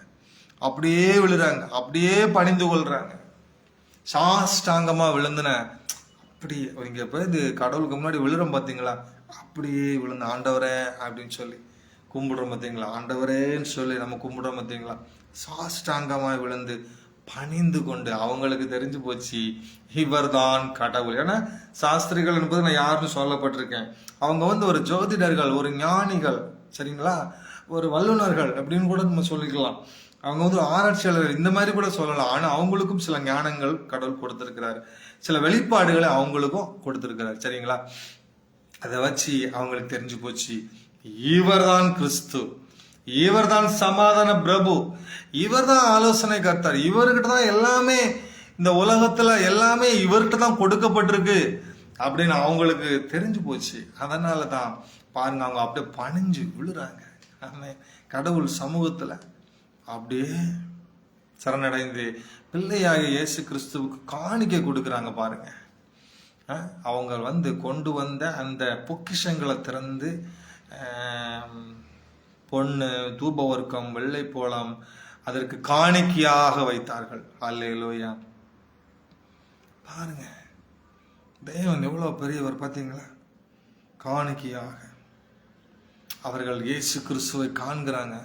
அப்படியே விழுறாங்க, அப்படியே பணிந்து கொள்றாங்க. சாஷ்டாங்கமா விழுந்துன அப்படி இங்க போய் இது கடவுளுக்கு முன்னாடி விழுறோம் பாத்தீங்களா, அப்படியே விழுந்து ஆண்டவரே அப்படின்னு சொல்லி கும்பிடுறோம் பார்த்தீங்களா, ஆண்டவரேன்னு சொல்லி நம்ம கும்பிடுறோம் பார்த்தீங்களா, சாஷ்டாங்கமாய் விழுந்து பணிந்து கொண்டு அவங்களுக்கு தெரிஞ்சு போச்சு இவர் தான் கடவுள். ஏன்னா சாஸ்திரிகள் என்பது நான் யாருன்னு சொல்லப்பட்டிருக்கேன். அவங்க ஒரு ஜோதிடர்கள், ஒரு ஞானிகள், சரிங்களா, ஒரு வல்லுநர்கள் அப்படின்னு கூட நம்ம சொல்லிக்கலாம். அவங்க ஆராய்ச்சியாளர்கள், இந்த மாதிரி கூட சொல்லலாம். ஆனா அவங்களுக்கும் சில ஞானங்கள் கடவுள் கொடுத்திருக்கிறாரு, சில வெளிப்பாடுகளை அவங்களுக்கும் கொடுத்திருக்கிறார், சரிங்களா. அதை வச்சு அவங்களுக்கு தெரிஞ்சு போச்சு இவர்தான் கிறிஸ்து, இவர்தான் சமாதான பிரபு, இவர்தான் ஆலோசனை கர்த்தர், இவர்கிட்ட தான் எல்லாமே, இந்த உலகத்துல எல்லாமே இவர்கிட்ட தான் கொடுக்கப்பட்டிருக்கு அப்படின்னு அவங்களுக்கு தெரிஞ்சு போச்சு. அதனாலதான் பாருங்க, அவங்க அப்படியே பணிஞ்சு விழுறாங்க கடவுள் சமூகத்துல, அப்படியே சரணடைந்து பிள்ளையாக இயேசு கிறிஸ்துவுக்கு காணிக்கை கொடுக்குறாங்க பாருங்க. அவங்க கொண்டு வந்த அந்த பொக்கிஷங்களை திறந்து பொண்ணு, தூபவர்க்கம், வெள்ளை போளம் அதற்கு காணிக்கையாக வைத்தார்கள். அல்லேலூயா. பாருங்க, தேவன் எவ்வளவு பெரியவர் பார்த்தீங்களா. காணிக்கையாக அவர்கள் இயேசு கிறிஸ்துவை காண்கிறாங்க,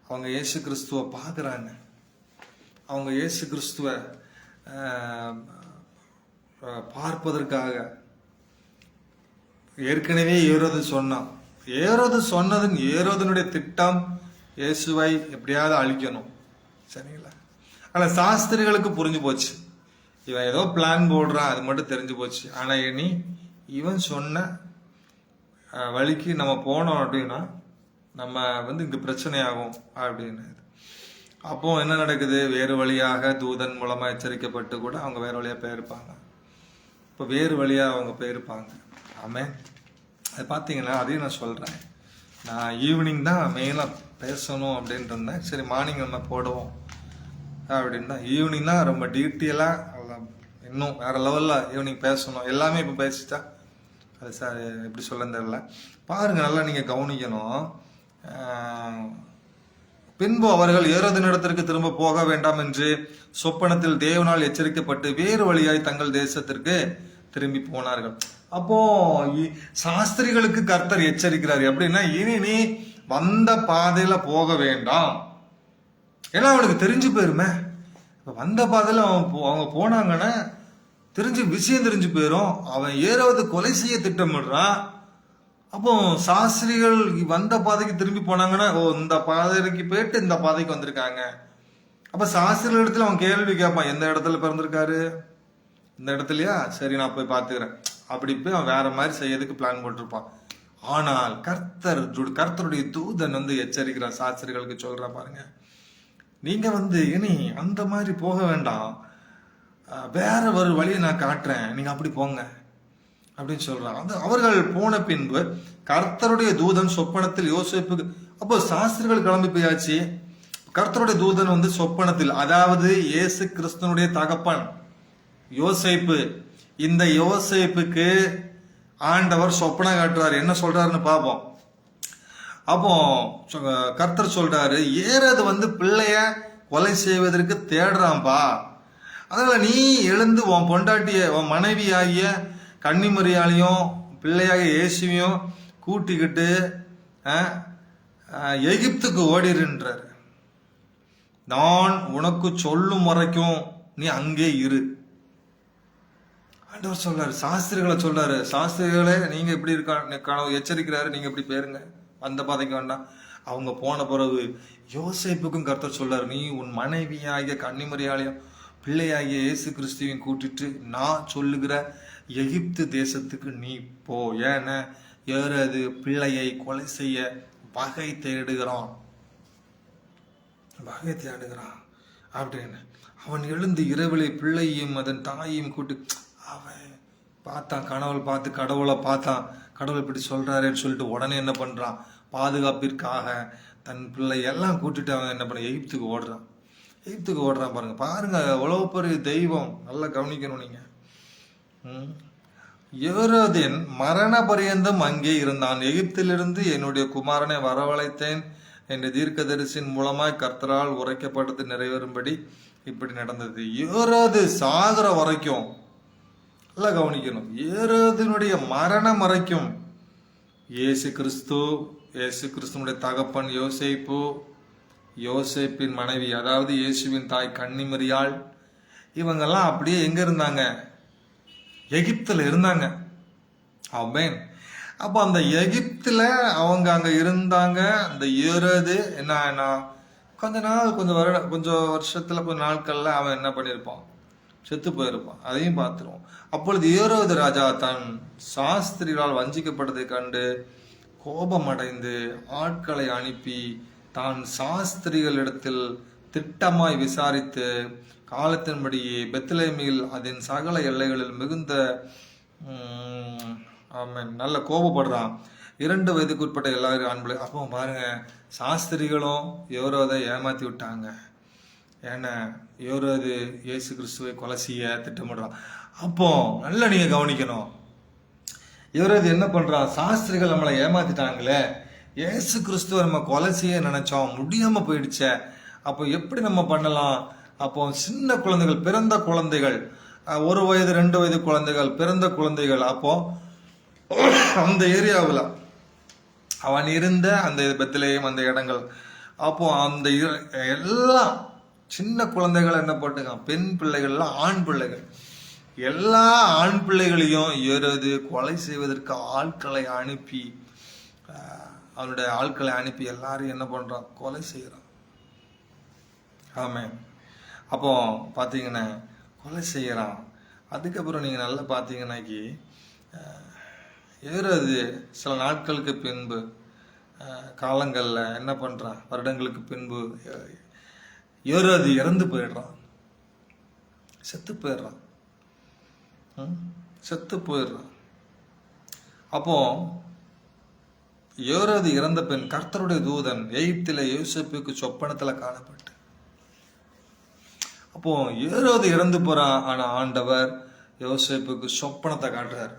அவங்க இயேசு கிறிஸ்துவை பார்க்குறாங்க, அவங்க இயேசு கிறிஸ்துவை பார்ப்பதற்காக ஏற்கனவே ஏரோதனுடைய திட்டம் இயேசுவை எப்படியாவது அழிக்கணும், சரிங்களா. ஆனா சாஸ்திரிகளுக்கு புரிஞ்சு போச்சு, இவன் ஏதோ பிளான் போடுறான், அது மட்டும் தெரிஞ்சு போச்சு. ஆனா இனி இவன் சொன்ன வழிக்கு நம்ம போனோம் அப்படின்னா நம்ம இங்க பிரச்சனையாகும் அப்படின்னு. அப்போ என்ன நடக்குது, வேறு வழியாக தூதன் மூலமா எச்சரிக்கப்பட்டு கூட அவங்க வேறு வழியா போயிருப்பாங்க. இப்போ வேறு வழியா அவங்க போயிருப்பாங்க. ஆமே, அது பார்த்தீங்கன்னா அதையும் நான் சொல்றேன். நான் ஈவினிங் தான் மெயினாக பேசணும் அப்படின்ட்டு இருந்தேன். சரி, மார்னிங் நம்ம போடுவோம் அப்படின்னு தான். ஈவினிங் தான் ரொம்ப டீட்டெயிலாக இன்னும் வேற லெவலில் ஈவினிங் பேசணும். எல்லாமே இப்போ பேசிட்டா அது சார் எப்படி சொல்லன்னு தெரியல. பாருங்க, நல்லா நீங்க கவனிக்கணும். பின்பு அவர்கள் ஏரோதினிடத்திற்கு திரும்ப போக வேண்டாம் என்று சொப்பனத்தில் தேவனால் எச்சரிக்கப்பட்டு வேறு வழியாய் தங்கள் தேசத்திற்கு திரும்பி போனார்கள். அப்போ சாஸ்திரிகளுக்கு கர்த்தர் எச்சரிக்கிறார். எப்படின்னா, இனி நீ வந்த பாதையில போக வேண்டாம். ஏன்னா அவனுக்கு தெரிஞ்சு போயிருமே. வந்த பாதையில அவங்க போனாங்கன்னா விஷயம் தெரிஞ்சு போயிரும். அவன் ஏறாவது கொலை செய்ய திட்டமிடுறான். அப்போ சாஸ்திரிகள் வந்த பாதைக்கு திரும்பி போனாங்கன்னா, ஓ இந்த பாதைக்கு போயிட்டு இந்த பாதைக்கு வந்திருக்காங்க. அப்ப சாஸ்திரிகள் இடத்துல அவன் கேள்வி கேட்பான், எந்த இடத்துல பிறந்திருக்காரு, இந்த இடத்துலயா, சரி நான் போய் பார்த்துக்கிறேன். அப்படி போய் அவன் வேற மாதிரி செய்யறதுக்கு பிளான் போட்டிருப்பான். ஆனால் கர்த்தருடைய தூதன் எச்சரிக்கிறான், சாஸ்திரிகளுக்கு சொல்றான், பாருங்க நீங்க இனி அந்த மாதிரி போக வேண்டாம், வேற ஒரு வழியை நான் காட்டுறேன், நீங்க அப்படி போங்க அப்படின்னு சொல்றான். அவர்கள் போன பின்பு கர்த்தருடைய தூதன் சொப்பனத்தில் யோசேப்புக்கு, அப்போ சாஸ்திரிகள் கிளம்பி போயாச்சு. கர்த்தருடைய தூதன் சொப்பனத்தில், அதாவது இயேசு கிறிஸ்துனுடைய தகப்பன் யோசேப்பு, இந்த யோசேப்புக்கு ஆண்டவர் சொப்பனம் காட்டுறாரு. என்ன சொல்றாருன்னு பார்ப்போம். அப்போ கர்த்தர் சொல்றாரு, ஏறது பிள்ளைய கொலை செய்வதற்கு தேடுறான்பா. அதனால நீ எழுந்து உன் பொண்டாட்டிய, உன் மனைவி ஆகிய கன்னிமரியாலையும் பிள்ளையாக இயேசுவையும் கூட்டிக்கிட்டு எகிப்துக்கு ஓடிருன்றார். நான் உனக்கு சொல்லும் வரைக்கும் நீ அங்கே இரு. ஆண்டவர் சொல்றாரு, சாஸ்திரிகளை சொல்றாரு, சாஸ்திரிகளே நீங்க இப்படி இருக்க எச்சரிக்கிறாரு, நீங்க இப்படி போயிருங்க, அந்த பாதைக்கு வேண்டாம். அவங்க போன பிறகு யோசேப்புக்கும் கர்த்தர் சொல்றாரு, நீ உன் மனைவியாகிய கன்னிமரியாலையும் பிள்ளையாகிய இயேசு கிறிஸ்துவையும் கூட்டிட்டு நான் சொல்லுகிற எகிப்து தேசத்துக்கு நீ போ. ஏன்னா ஏறது பிள்ளையை கொலை செய்ய வகை தேடுகிறான் அப்படின்னு. அவன் எழுந்து இரவிலே பிள்ளையும் அதன் தாயையும் கூட்டு, அவன் பார்த்தான், கடவுளை பார்த்தான், கடவுளை இப்படி சொல்றாருன்னு சொல்லிட்டு உடனே என்ன பண்றான், பாதுகாப்பிற்காக தன் பிள்ளை எல்லாம் கூட்டிட்டு அவன் என்ன பண்ண எகிப்துக்கு ஓடுறான். பாருங்க எவ்வளவு பெரிய தெய்வம். நல்லா கவனிக்கணும் நீங்க. ஏரோதின் மரண பரியந்தம் அங்கே இருந்தான். எகிப்திலிருந்து என்னுடைய குமாரனை வரவழைத்தேன் என்ற தீர்க்கதரிசியின் மூலமாய் கர்த்தரால் உரைக்கப்பட்டது நிறைவேறும்படி இப்படி நடந்தது. ஏரோது சாகர வரைக்கும் நல்லா கவனிக்கணும். ஏரோதினுடைய மரணம் வரைக்கும் இயேசு கிறிஸ்துனுடைய தகப்பன் யோசேப்பின் மனைவி, அதாவது இயேசுவின் தாய் கன்னிமரியாள், இவங்கெல்லாம் அப்படியே எங்க இருந்தாங்க, எகிப்துல இருந்தாங்க. ஆமென். அப்போ அந்த எகிப்துல அவங்க அங்க இருந்தாங்க. அந்த ஏரோது என்ன கொஞ்சம் வருஷத்துல கொஞ்ச நாட்கள்ல அவன் என்ன பண்ணிருப்பான், செத்து போயிருப்பான். அதையும் பார்த்துருவோம். அப்பொழுது ஏரோது ராஜா தன் சாஸ்திரிகளால் வஞ்சிக்கப்பட்டதை கண்டு கோபமடைந்து ஆட்களை அனுப்பி தான் சாஸ்திரிகளிடத்தில் திட்டமாய் விசாரித்து காலத்தின்படியே பெத்லெஹேமில் அதன் சகல எல்லைகளில் மிகுந்த நல்ல கோபப்படுறான். 2 வயதுக்கு உட்பட்ட எல்லாரும் ஆண்பிள்ளை. அப்போ பாருங்க, சாஸ்திரிகளும் ஏரோதை ஏமாத்தி விட்டாங்க. ஏன்னா ஏரோது இயேசு கிறிஸ்துவை கொலை செய்ய திட்டமிடுறான். அப்போ நல்லா நீங்க கவனிக்கணும். ஏரோது என்ன பண்றான், சாஸ்திரிகள் நம்மளை ஏமாத்திட்டாங்களே, இயேசு கிறிஸ்துவ நம்ம கொலை செய்ய நினைச்சோம், முடியாம போயிடுச்ச, அப்போ எப்படி நம்ம பண்ணலாம்? அப்போ சின்ன குழந்தைகள், பிறந்த குழந்தைகள், 1 வயது 2 வயது குழந்தைகள், பிறந்த குழந்தைகள், அப்போ அந்த ஏரியாவில் அவன் இருந்த அந்த பெத்லெஹேம் அந்த இடங்கள், அப்போ அந்த எல்லாம் சின்ன குழந்தைகள் என்ன போட்டுக்கான், பெண் பிள்ளைகள்லாம் ஆண் பிள்ளைகள், எல்லா ஆண் பிள்ளைகளையும் ஏரோது கொலை செய்வதற்கு அவனுடைய ஆட்களை அனுப்பி எல்லாரையும் என்ன பண்றான், கொலை செய்யறான். ஆமென். அப்போ பார்த்தீங்கன்னா கொலை செய்யறான். அதுக்கப்புறம் நீங்க நல்லா பார்த்தீங்கன்னாக்கி ஏரோது சில நாட்களுக்கு பின்பு காலங்கள்ல என்ன பண்றான், வருடங்களுக்கு பின்பு ஏரோது இறந்து போயிடுறான், செத்து போயிடுறான். அப்போ ஏரோது இறந்த பின் கர்த்தருடைய தூதன் எகிப்தில யோசேப்புக்கு சொப்பனத்துல காணப்பட்டு, அப்போ ஏரோது இறந்து போறான். ஆனா ஆண்டவர் யோசேப்புக்கு சொப்பனத்தை காட்டுறாரு.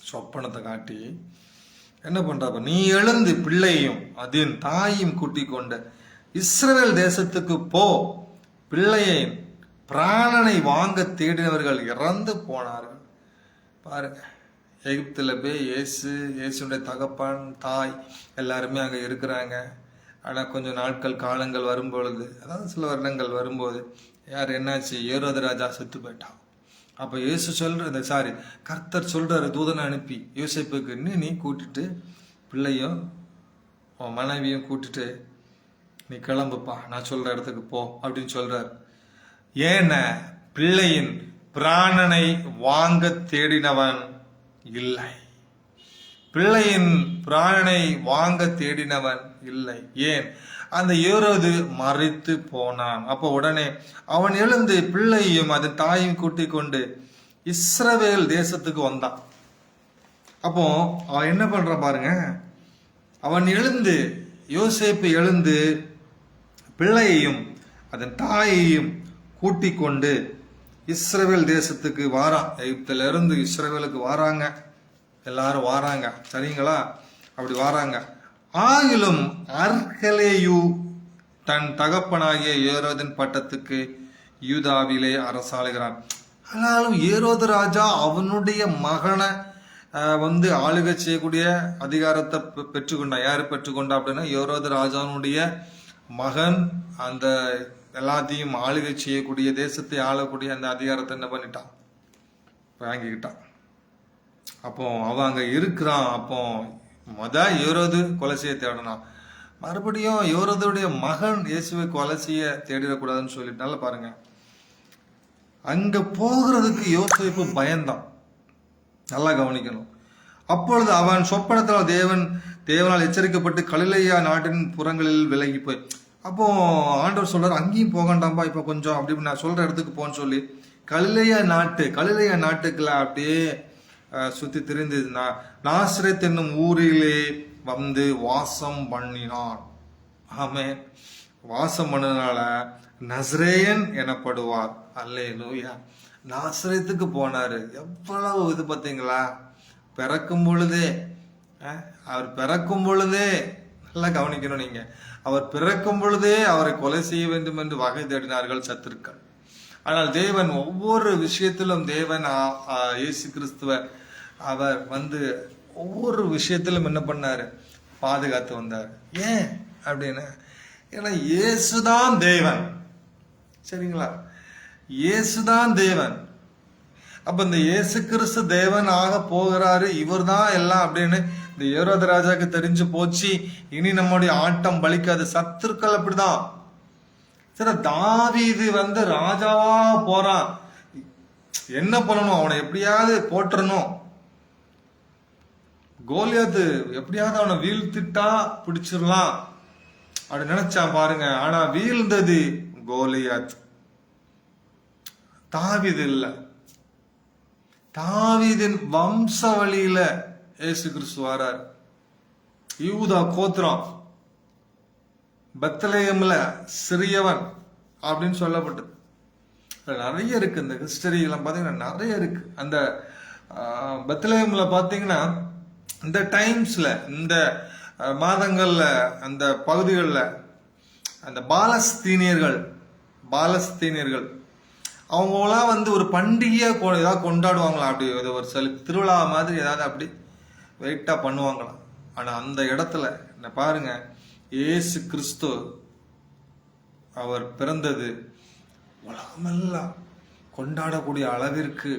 சொப்பனத்தை காட்டி என்ன பண்றாப்ப, நீ எழுந்து பிள்ளையும் அதன் தாயும் கூட்டிக் கொண்ட இஸ்ரவேல் தேசத்துக்கு போ, பிள்ளையை பிராணனை வாங்க தேடினவர்கள் இறந்து போனார்கள். பாருங்க, எகிப்துல போய் இயேசுடைய தகப்பன் தாய் எல்லாருமே அங்க இருக்கிறாங்க. ஆனா கொஞ்சம் நாட்கள் காலங்கள் வரும்பொழுது, அதாவது சில வருடங்கள் வரும்போது யார் என்னாச்சு, ஏரோது ராஜா செத்து போயிட்டான். அப்ப இயேசு கர்த்தர் சொல்றாரு தூதனை அனுப்பி யோசேப்புக்கு, நீ கூட்டிட்டு பிள்ளையும் உன் மனைவியும் கூட்டிட்டு நீ கிளம்புப்பா, நான் சொல்ற இடத்துக்கு போ அப்படின்னு சொல்றாரு. ஏன பிள்ளையின் பிராணனை வாங்க தேடினவன் இல்லை. பிள்ளையின் பிராணனை வாங்க தேடினவன் இல்லை. ஏன்? அந்த ஏரோது மறித்து போனான். அப்போ உடனே அவன் எழுந்து பிள்ளையும் அது தாயும் கூட்டிக் கொண்டு இஸ்ரவேல் தேசத்துக்கு வந்தான். அப்போ அவன் என்ன பண்றான் பாருங்க, அவன் எழுந்து, யோசேப்பு எழுந்து பிள்ளையையும் அதன் தாயையும் கூட்டிக் கொண்டு இஸ்ரவேல் தேசத்துக்கு வாரான். எகிப்துல இருந்து இஸ்ரவேலுக்கு வாராங்க, எல்லாரும் வாராங்க, சரிங்களா? அப்படி வாராங்க. ஆகிலும் அர்கலேயு தன் தகப்பனாகிய ஏரோதின் பட்டத்துக்கு யூதாவிலே அரசாளுகிறான். ஆனாலும் ஏரோது ராஜா அவனுடைய மகனை ஆளுகை செய்யக்கூடிய அதிகாரத்தை பெற்றுக்கொண்டான். யாரு பெற்றுக்கொண்டா அப்படின்னா, ஏரோது ராஜாவுடைய மகன் அந்த எல்லாத்தையும் ஆளுகை செய்யக்கூடிய, தேசத்தை ஆளக்கூடிய அந்த அதிகாரத்தை என்ன பண்ணிட்டான், வாங்கிக்கிட்டான். அப்போ அவன் அங்க இருக்கிறான். அப்போ ஏரோது கொலை செய்ய தேடினான். மறுபடியும் ஏரோதுடைய மகன் இயேசுவை கொலை செய்ய தேடிடக்கூடாதுன்னு சொல்லிட்டால பாருங்க. அங்க போகிறதுக்கு யோசேப்பு பயந்தான். நல்லா கவனிக்கணும். அப்பொழுது அவன் சொப்பனத்தில் தேவனால் எச்சரிக்கப்பட்டு கலிலேயா நாட்டின் புறங்களில் விலகி போய், அப்போ ஆண்டவர் சொல்றாரு, அங்கேயும் போகண்டாம்பா, இப்ப கொஞ்சம் அப்படி நான் சொல்ற இடத்துக்கு போன்னு சொல்லி கலிலேயா நாட்டுக்குள்ள அப்படியே சுத்தி திரிந்து நாசரேத் என்னும் ஊரிலே வந்து வாசம் பண்ணினான். ஆமென். வாசம் பண்ணனால நசரேயன் எனப்படுவார். அல்லேலூயா. நாசரேத்துக்கு போனாரு. எவ்வளவு இது பார்த்தீங்களா? பிறக்கும் பொழுதே நல்லா கவனிக்கணும் நீங்க. அவர் பிறக்கும் பொழுதே அவரை கொலை செய்ய வேண்டும் என்று வகை தேடினார்கள் சத்துருக்கள். ஆனால் தேவன் ஒவ்வொரு விஷயத்திலும் இயேசு கிறிஸ்துவ அவர் ஒவ்வொரு விஷயத்திலும் என்ன பண்ணாரு, பாதுகாத்து வந்தார். ஏன் அப்படின்னா, ஏன்னா இயேசுதான் தேவன். சரிங்களா? இயேசுதான் தேவன். அப்ப இந்த இயேசு கிறிஸ்து தேவன் ஆக போகிறாரு, இவர் தான் எல்லாம் அப்படின்னு இந்த ஏரோது ராஜாக்கு தெரிஞ்சு போச்சு. இனி நம்முடைய ஆட்டம் பலிக்காது. சத்துருக்கள் அப்படிதான். சரி, தாவீது ராஜாவா போறான், என்ன பண்ணணும், அவனை எப்படியாவது போட்டுறணும். கோலியாத்து எப்படியாவது அவனை வீழ்த்திட்டா பிடிச்சிடலாம் அப்படி நினைச்சான் பாருங்க. ஆனா வீழ்ந்தது கோலியாத், தாவீது இல்ல. தாவீதின் வம்ச வழியில இயேசு கிறிஸ்து வரார். யூதா கோத்திரம், பெத்லெகேம்ல சிறியவன் அப்படின்னு சொல்லப்பட்டது. நிறைய இருக்கு, இந்த ஹிஸ்டரி எல்லாம் பாத்தீங்கன்னா நிறைய இருக்கு. அந்த பெத்லெகேம்ல பாத்தீங்கன்னா இந்த டைம்ஸ்ல, இந்த மாதங்கள்ல, அந்த பகுதிகளில் அந்த பாலஸ்தீனியர்கள் அவங்களாம் ஒரு பண்டிகையா ஏதாவது கொண்டாடுவாங்களாம். அப்படி ஒரு திருவிழா மாதிரி ஏதாவது அப்படி வெயிட்டா பண்ணுவாங்களாம். ஆனா அந்த இடத்துல பாருங்க, இயேசு கிறிஸ்து அவர் பிறந்தது உலகமெல்லாம் கொண்டாடக்கூடிய அளவிற்கு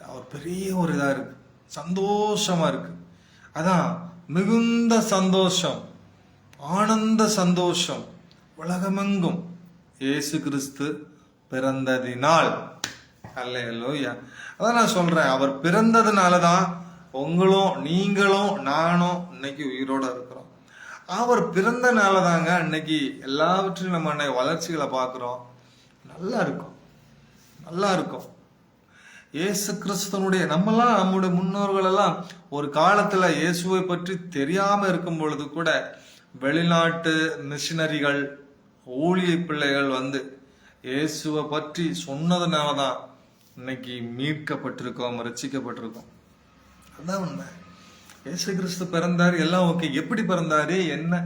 அவர் பெரிய ஒரு இதா இருக்கு, சந்தோஷமா இருக்கு. அதான் மிகுந்த சந்தோஷம், ஆனந்த சந்தோஷம் உலகமெங்கும் இயேசு கிறிஸ்து பிறந்ததினால். அல்லேலூயா. அதான் நான் சொல்றேன், அவர் பிறந்ததுனாலதான் நீங்களும் நானும் இன்னைக்கு உயிரோட இருக்கிறோம். அவர் பிறந்தனால தாங்க இன்னைக்கு எல்லாவற்றையும் நம்ம வளர்ச்சிகளை பார்க்கிறோம். நல்லா இருக்கும். இயேசு கிறிஸ்துவனுடைய நம்முடைய முன்னோர்கள் எல்லாம் ஒரு காலத்துல இயேசுவை பற்றி தெரியாம இருக்கும் பொழுது கூட வெளிநாட்டு மிஷினரிகள், ஊழிய பிள்ளைகள் இயேசுவை பற்றி சொன்னதுனாலதான் இன்னைக்கு மீட்கப்பட்டிருக்கோம், ரட்சிக்கப்பட்டிருக்கோம். அதான் உண்மை. இயேசு கிறிஸ்து பிறந்தாரு, எல்லாம் ஓகே. எப்படி பிறந்தாரு, என்ன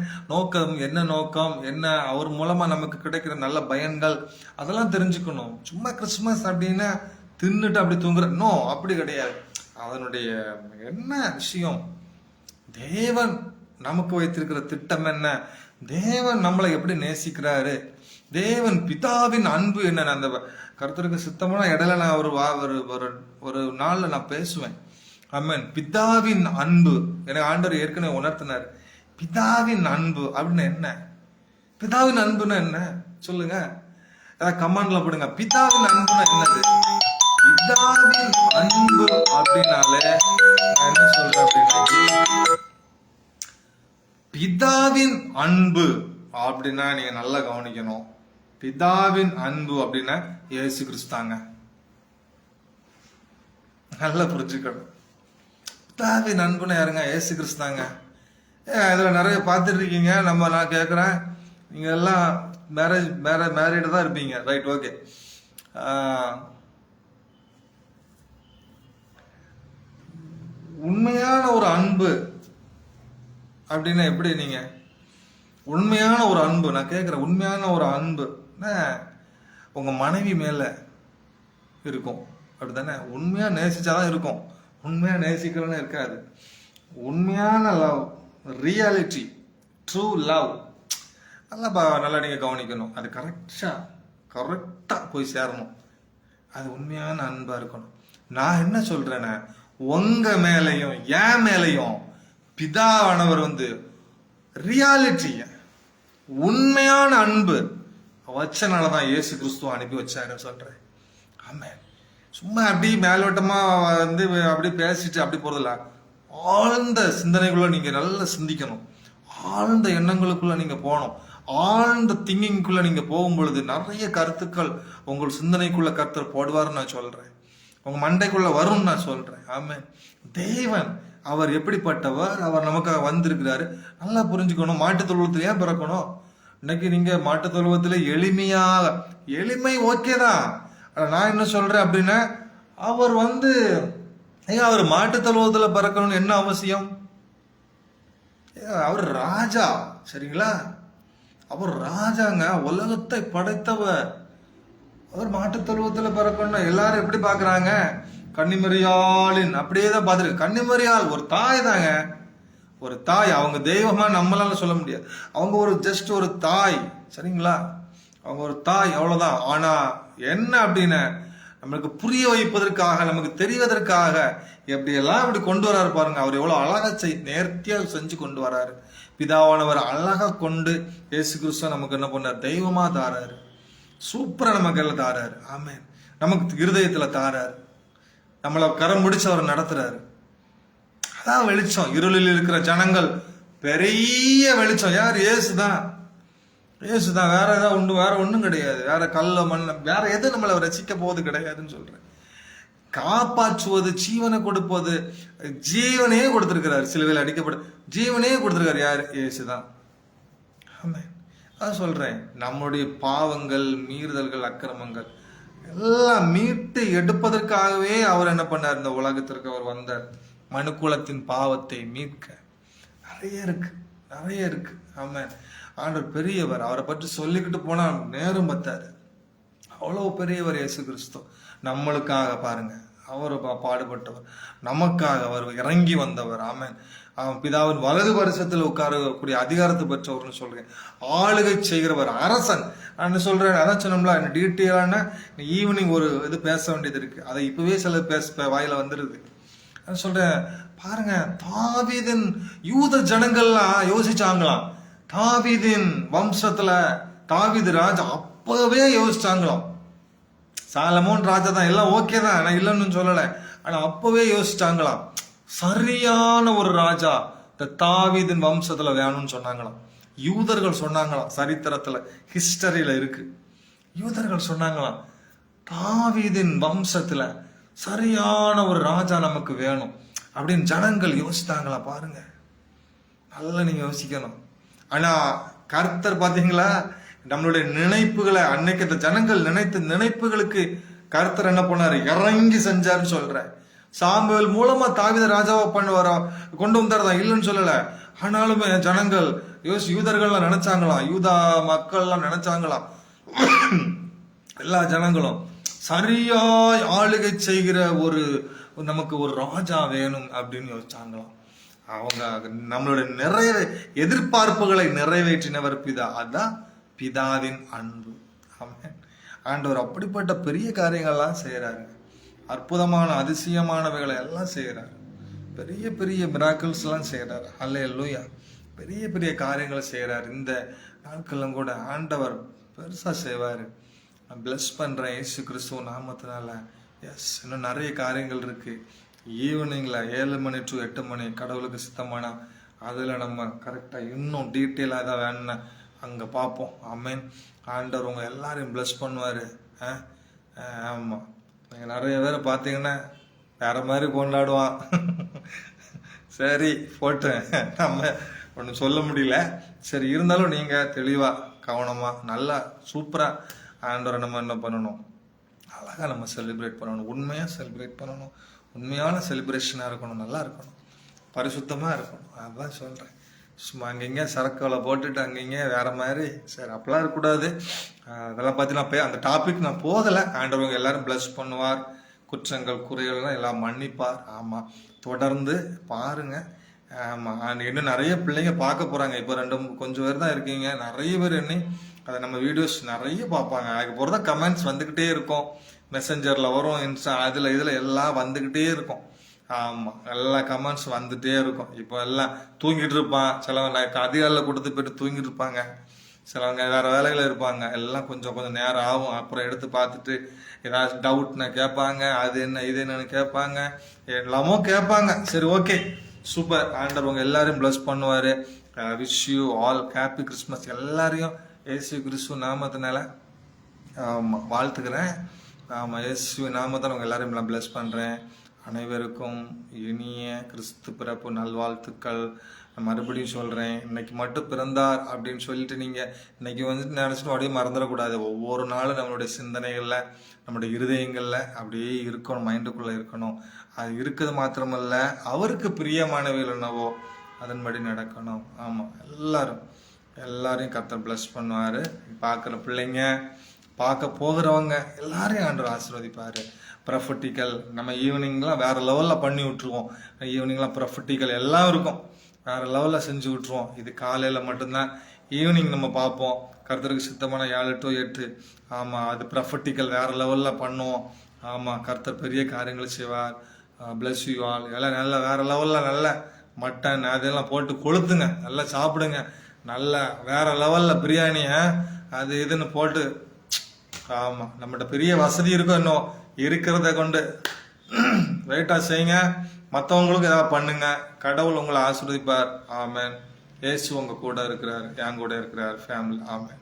நோக்கம், என்ன அவர் மூலமா நமக்கு கிடைக்கிற நல்ல பயன்கள், அதெல்லாம் தெரிஞ்சுக்கணும். சும்மா கிறிஸ்துமஸ் அப்படின்னா தின்னுட்டு அப்படி தூங்குற நோ, அப்படி கிடையாது. அதனுடைய என்ன விஷயம், தேவன் நமக்கு வைத்திருக்கிற திட்டம் என்ன, தேவன் நம்மளை எப்படி நேசிக்கிறாரு, தேவன் பிதாவின் அன்பு என்ன. அந்த கர்த்தருக்கு சித்தமான இடையில நான் ஒரு நாள்ல நான் பேசுவேன். ஆமென். பிதாவின் அன்பு எனக்கு ஆண்டவர் ஏற்கனவே உணர்த்தினார். பிதாவின் அன்பு அப்படின்னு என்ன, பிதாவின் அன்புன்னா என்ன சொல்லுங்க, கமெண்ட்ல போடுங்க. பிதாவின் அன்புன்னா என்னது? பிதாவின் அன்பு அப்படின்னாலே நான் என்ன சொல்றேன் அப்படின்னா, பிதாவின் அன்பு அப்படின்னா நீங்க நல்லா கவனிக்கணும். பிதாவின் அன்பு அப்படின்னா இயேசு கிறிஸ்தாங்க. நல்லா புரிஞ்சுக்கணும். பிதாவின் அன்புன்னு யாருங்க? இயேசு கிறிஸ்தாங்க. இதுல நிறைய பார்த்துட்டு இருக்கீங்க. நான் கேட்குறேன், நீங்க எல்லாம் மேரீடு தான் இருப்பீங்க, ரைட், ஓகே. உண்மையான ஒரு அன்பு அப்படின்னா எப்படி? நீங்க உண்மையான ஒரு அன்பு, நான் கேட்குறேன், உண்மையான ஒரு அன்பு உங்க மனைவி மேல இருக்கும், அப்படித்தானே? உண்மையா நேசிச்சாதான் இருக்கும், உண்மையா நேசிக்கிறன்னு இருக்காது. உண்மையான லவ், ரியாலிட்டி, ட்ரூ லவ், நல்லா நீங்க கவனிக்கணும். அது கரெக்டா போய் சேரணும். அது உண்மையான அன்பா இருக்கணும். நான் என்ன சொல்றேன்னா, உங்க மேலையும் என் மேலையும் பிதாவானவர் ரியாலிட்டி, உண்மையான அன்பு வச்சனாலதான் இயேசு கிறிஸ்துவ அனுப்பி வச்சாரு சொல்றேன். ஆமென். சும்மா அப்படி மேலோட்டமா அப்படி பேசிட்டு அப்படி போறதில்ல. ஆழ்ந்த சிந்தனைக்குள்ள நீங்க நல்லா சிந்திக்கணும். ஆழ்ந்த எண்ணங்களுக்குள்ள நீங்க போகணும். ஆழ்ந்த திங்கிங்குள்ள நீங்க போகும் பொழுது நிறைய கருத்துக்கள் உங்கள் சிந்தனைக்குள்ள கர்த்தர் போடுவாருன்னு நான் சொல்றேன். உங்க மண்டைக்குள்ள வரும்னு நான் சொல்றேன். ஆமென். தேவன் அவர் எப்படிப்பட்டவர், அவர் நமக்காக வந்திருக்கிறாரு, நல்லா புரிஞ்சுக்கணும். மாட்டு தொழுவத்துல ஏன் பிறக்கணும்? இன்னைக்கு நீங்க மாட்டு தொழுவத்துல எளிமை ஓகே தான். நான் என்ன சொல்றேன் அப்படின்னா, அவர் அவர் மாட்டு தொழுவத்துல பிறக்கணும்னு என்ன அவசியம்? அவர் ராஜா, சரிங்களா? அவர் ராஜாங்க, உலகத்தை படைத்தவர். அவர் மாட்டு தொழுவத்துல பிறக்கணும். எல்லாரும் எப்படி பாக்குறாங்க? கன்னிமரியாளின் அப்படியே தான் பார்த்துருக்கு. கன்னிமரியாள் ஒரு தாய் தாங்க, ஒரு தாய். அவங்க தெய்வமா நம்மளால சொல்ல முடியாது. அவங்க ஜஸ்ட் ஒரு தாய், சரிங்களா? அவங்க ஒரு தாய், அவ்வளவுதான். ஆனா என்ன அப்படின்னு நம்மளுக்கு புரிய வைப்பதற்காக, நமக்கு தெரிவதற்காக எப்படியெல்லாம் இப்படி கொண்டு வராரு பாருங்க. அவர் எவ்வளவு அழகா நேர்த்தியா செஞ்சு கொண்டு வராரு. பிதாவானவர் அழகா கொண்டு இயேசு கிறிஸ்துவ நமக்கு என்ன பண்ணார்? தெய்வமா தாராரு. சூப்பரா நமக்கு எல்லாம் தாராரு. ஆமென். நமக்கு இருதயத்துல தாராரு. நம்மளை கரம் முடிச்சு அவர் நடத்துறாரு. அதான் வெளிச்சம். இருளில் இருக்கிற ஜனங்கள் பெரிய வெளிச்சம் யார்? இயேசுதான். வேற ஏதாவது உண்டு? வேற ஒண்ணும் கிடையாது. வேற கல்ல மண்ண வேற எது நம்மளை ரசிக்க போவது கிடையாதுன்னு சொல்றேன். காப்பாற்றுவது, ஜீவனை கொடுப்பது, ஜீவனையே கொடுத்திருக்கிறார். சிலுவையில் அடிக்கப்பட ஜீவனையே கொடுத்திருக்காரு. யார்? இயேசுதான். ஆமென். அதான் சொல்றேன், நம்முடைய பாவங்கள், மீறுதல்கள், அக்கிரமங்கள் எல்லாம் மீட்டு எடுப்பதற்காகவே அவர் என்ன பண்ணார்? இந்த உலகத்திற்கு அவர் வந்தார். மனுக்குலத்தின் பாவத்தை மீட்க. நிறைய இருக்கு. ஆமென். ஆண்டவர் பெரியவர். அவரை பற்றி சொல்லிக்கிட்டு போனா நேரம் பத்தாது. அவ்வளவு பெரியவர் இயேசு கிறிஸ்து. நம்மளுக்காக பாருங்க, அவர் பாடுபட்டவர், நமக்காக அவர் இறங்கி வந்தவர். ஆமென். அவன் பிதாவின் வலது பரிசத்தில் உட்காரக்கூடிய அதிகாரத்தை பெற்றவர்னு சொல்றேன். ஆளுகை செய்கிறவர், அரசன் சொல்றேன். அதான் சொன்னோம்ல, டீட்டெயிலான ஈவினிங் ஒரு இது பேச வேண்டியது இருக்கு. அதை இப்பவே சில வாயில வந்துருது. சொல்றேன் பாருங்க, தாவீதின் யூத ஜனங்கள்லாம் யோசிச்சாங்களாம். தாவீதின் வம்சத்துல தாவீது ராஜா அப்பவே யோசிச்சாங்களாம். சாலமோன் ராஜா தான், எல்லாம் ஓகே தான், நான் இல்லைன்னு சொல்லலை. ஆனா அப்பவே யோசிச்சாங்களாம், சரியான ஒரு ராஜா இந்த தாவீதின் வம்சத்துல வேணும்னு சொன்னாங்களாம். யூதர்கள் சொன்னாங்களாம், சரித்திரத்துல ஹிஸ்டரியில இருக்கு. யூதர்கள் சொன்னாங்களாம், தாவீதின் வம்சத்துல சரியான ஒரு ராஜா நமக்கு வேணும் அப்படின்னு ஜனங்கள் யோசித்தாங்களா. பாருங்க, நல்லா நீங்க யோசிக்கணும். ஆனா கர்த்தர் பாத்தீங்களா, நம்மளுடைய நினைப்புகளை, அன்னைக்கு அந்த ஜனங்கள் நினைத்த நினைப்புகளுக்கு கர்த்தர் என்ன பண்ணாரு? இறங்கி செஞ்சாருன்னு சொல்றேன். சாமுவேல் மூலமா தாவீதை ராஜாவா கொண்டு வந்தாரதான், இல்லைன்னு சொல்லல. ஆனாலுமே ஜனங்கள் யூதர்கள்லாம் நினைச்சாங்களாம், யூதா மக்கள்லாம் நினைச்சாங்களாம், எல்லா ஜனங்களும் சரியாய் ஆளுகை செய்கிற நமக்கு ஒரு ராஜா வேணும் அப்படின்னு யோசிச்சாங்களாம். அவங்க நம்மளுடைய எதிர்பார்ப்புகளை நிறைவேற்றினவர் பிதா. அதான் பிதாவின் அன்பு. ஆமென். ஆண்டவர் அப்படிப்பட்ட பெரிய காரியங்கள்லாம் செய்யறாரு. அற்புதமான அதிசயமானவைகளை எல்லாம் செய்யறாரு. பெரிய பெரிய மிராக்கிள்ஸ் எல்லாம் செய்யறாரு. அல்லேலூயா. பெரிய பெரிய காரியங்களை செய்யறாரு. இந்த நாட்களும் கூட ஆண்டவர் பெருசா செய்வாரு. நான் பிளஸ் பண்றேன் இயேசு கிறிஸ்துவ நாமத்தினால. எஸ், இன்னும் நிறைய காரியங்கள் இருக்கு. ஈவினிங்ல 7 மணி டு 8 மணி கடவுளுக்கு சித்தமானா அதுல நம்ம கரெக்டா இன்னும் டீட்டெயிலா தான் வேணும்னு அங்க பார்ப்போம். ஆமென். ஆண்டவர் உங்க எல்லாரையும் பிளஸ் பண்ணுவாரு. ஆமா, நீங்க நிறைய பேரை பார்த்தீங்கன்னா வேற மாதிரி கொண்டாடுவான். சரி போட்டு நம்ம ஒன்றும் சொல்ல முடியல. சரி, இருந்தாலும் நீங்க தெளிவா கவனமா நல்லா சூப்பரா ஆண்டவரை நம்ம என்ன பண்ணணும், அழகா நம்ம செலிப்ரேட் பண்ணணும். உண்மையா செலிப்ரேட் பண்ணணும். உண்மையான செலிப்ரேஷனா இருக்கணும். நல்லா இருக்கணும். பரிசுத்தமா இருக்கணும். அதான் சொல்றேன். சும்மா அங்கங்க சரக்குகளை போட்டுட்டு அங்கங்க வேற மாதிரி சரி அப்பெல்லாம் இருக்கக்கூடாது. அதெல்லாம் பத்தி நான் அந்த டாபிக் நான் போகலை. ஆண்டவங்க எல்லாரும் பிளஸ் பண்ணுவார். குற்றங்கள் குறைகள்லாம் எல்லாம் மன்னிப்பார். ஆமா, தொடர்ந்து பாருங்க. ஆமா, இன்னும் நிறைய பிள்ளைங்க பார்க்க போறாங்க. இப்போ கொஞ்சம் பேர் தான் இருக்கீங்க. நிறைய பேர் அதை நம்ம வீடியோஸ் நிறைய பார்ப்பாங்க. அதுக்கு போறதா கமெண்ட்ஸ் வந்துகிட்டே இருக்கும். மெசஞ்சர்ல வரும், இன்ஸ்டா இதுல எல்லாம் வந்துகிட்டே இருக்கும். ஆமா, எல்லா கமெண்ட்ஸ் வந்துட்டே இருக்கும். இப்போ எல்லாம் தூங்கிட்டு இருப்பான். சிலவங்க அதிகாரில கொடுத்து போயிட்டு தூங்கிட்டு இருப்பாங்க. சிலவங்க வேற வேலைகள் இருப்பாங்க. எல்லாம் கொஞ்சம் நேரம் ஆகும். அப்புறம் எடுத்து பார்த்துட்டு ஏதாவது டவுட்னா கேட்பாங்க. அது என்ன இது என்னன்னு கேட்பாங்க. எல்லாமோ கேட்பாங்க. சரி, ஓகே, சூப்பர். ஆண்டவங்க எல்லாரையும் பிளஸ் பண்ணுவாரு. Wish you all happy Christmas. எல்லாரையும் இயேசு கிறிஸ்து நாமத்தினால வாழ்த்துக்கிறேன். ஆமா, இயேசு நாமத்தால் உங்க எல்லாரையும் நான் பிளஸ் பண்றேன். அனைவருக்கும் இனிய கிறிஸ்து பிறப்பு நல்வாழ்த்துக்கள். நான் மறுபடியும் சொல்றேன், இன்னைக்கு மட்டும் பிறந்தார் அப்படின்னு சொல்லிட்டு நீங்க இன்னைக்கு நினைச்சிட்டு அப்படியே மறந்துடக்கூடாது. ஒவ்வொரு நாளும் நம்மளுடைய சிந்தனைகள்ல, நம்மளுடைய இருதயங்கள்ல அப்படியே இருக்கணும், மைண்டுக்குள்ள இருக்கணும். அது இருக்கிறது மாத்திரமல்ல, அவருக்கு பிரியமானவைகள் என்னவோ அதன்படி நடக்கணும். ஆமா, எல்லாரையும் கர்த்தர் பிளஸ் பண்ணுவாரு. பார்க்குற பிள்ளைங்க, பார்க்க போகிறவங்க எல்லாரையும் ஆண்டவர் ஆசீர்வதிப்பாரு. ப்ரொஃபட்டிக்கல் நம்ம ஈவினிங்லாம் வேற லெவலில் பண்ணி விட்டுருவோம். ஈவினிங்லாம் ப்ரொஃபட்டிக்கல் எல்லாம் இருக்கும். வேற லெவலில் செஞ்சு விட்டுருவோம். இது காலையில் மட்டும்தான். ஈவினிங் நம்ம பார்ப்போம். கர்த்தருக்கு சித்தமான 7 to 8. ஆமாம், அது ப்ரொஃபட்டிக்கல் வேற லெவலில் பண்ணுவோம். ஆமாம், கர்த்தர் பெரிய காரியங்கள் செய்வார். Bless you all. எல்லாம் நல்ல வேற லெவலில் நல்ல மட்டன் அதெல்லாம் போட்டு கொளுத்துங்க, நல்லா சாப்பிடுங்க. நல்ல வேற லெவலில் பிரியாணி அது இதுன்னு போட்டு. ஆமாம், நம்மகிட்ட பெரிய வசதி இருக்கும். இன்னும் இருக்கிறத கொண்டு ரைட்டா செய்யுங்க. மற்றவங்களுக்கு ஏதாவது பண்ணுங்க. கடவுள் உங்களை ஆசீர்வதிப்பார். ஆமென். இயேசு உங்க கூட இருக்கிறார், என் கூட இருக்கிறார். ஃபேமிலி. ஆமென்.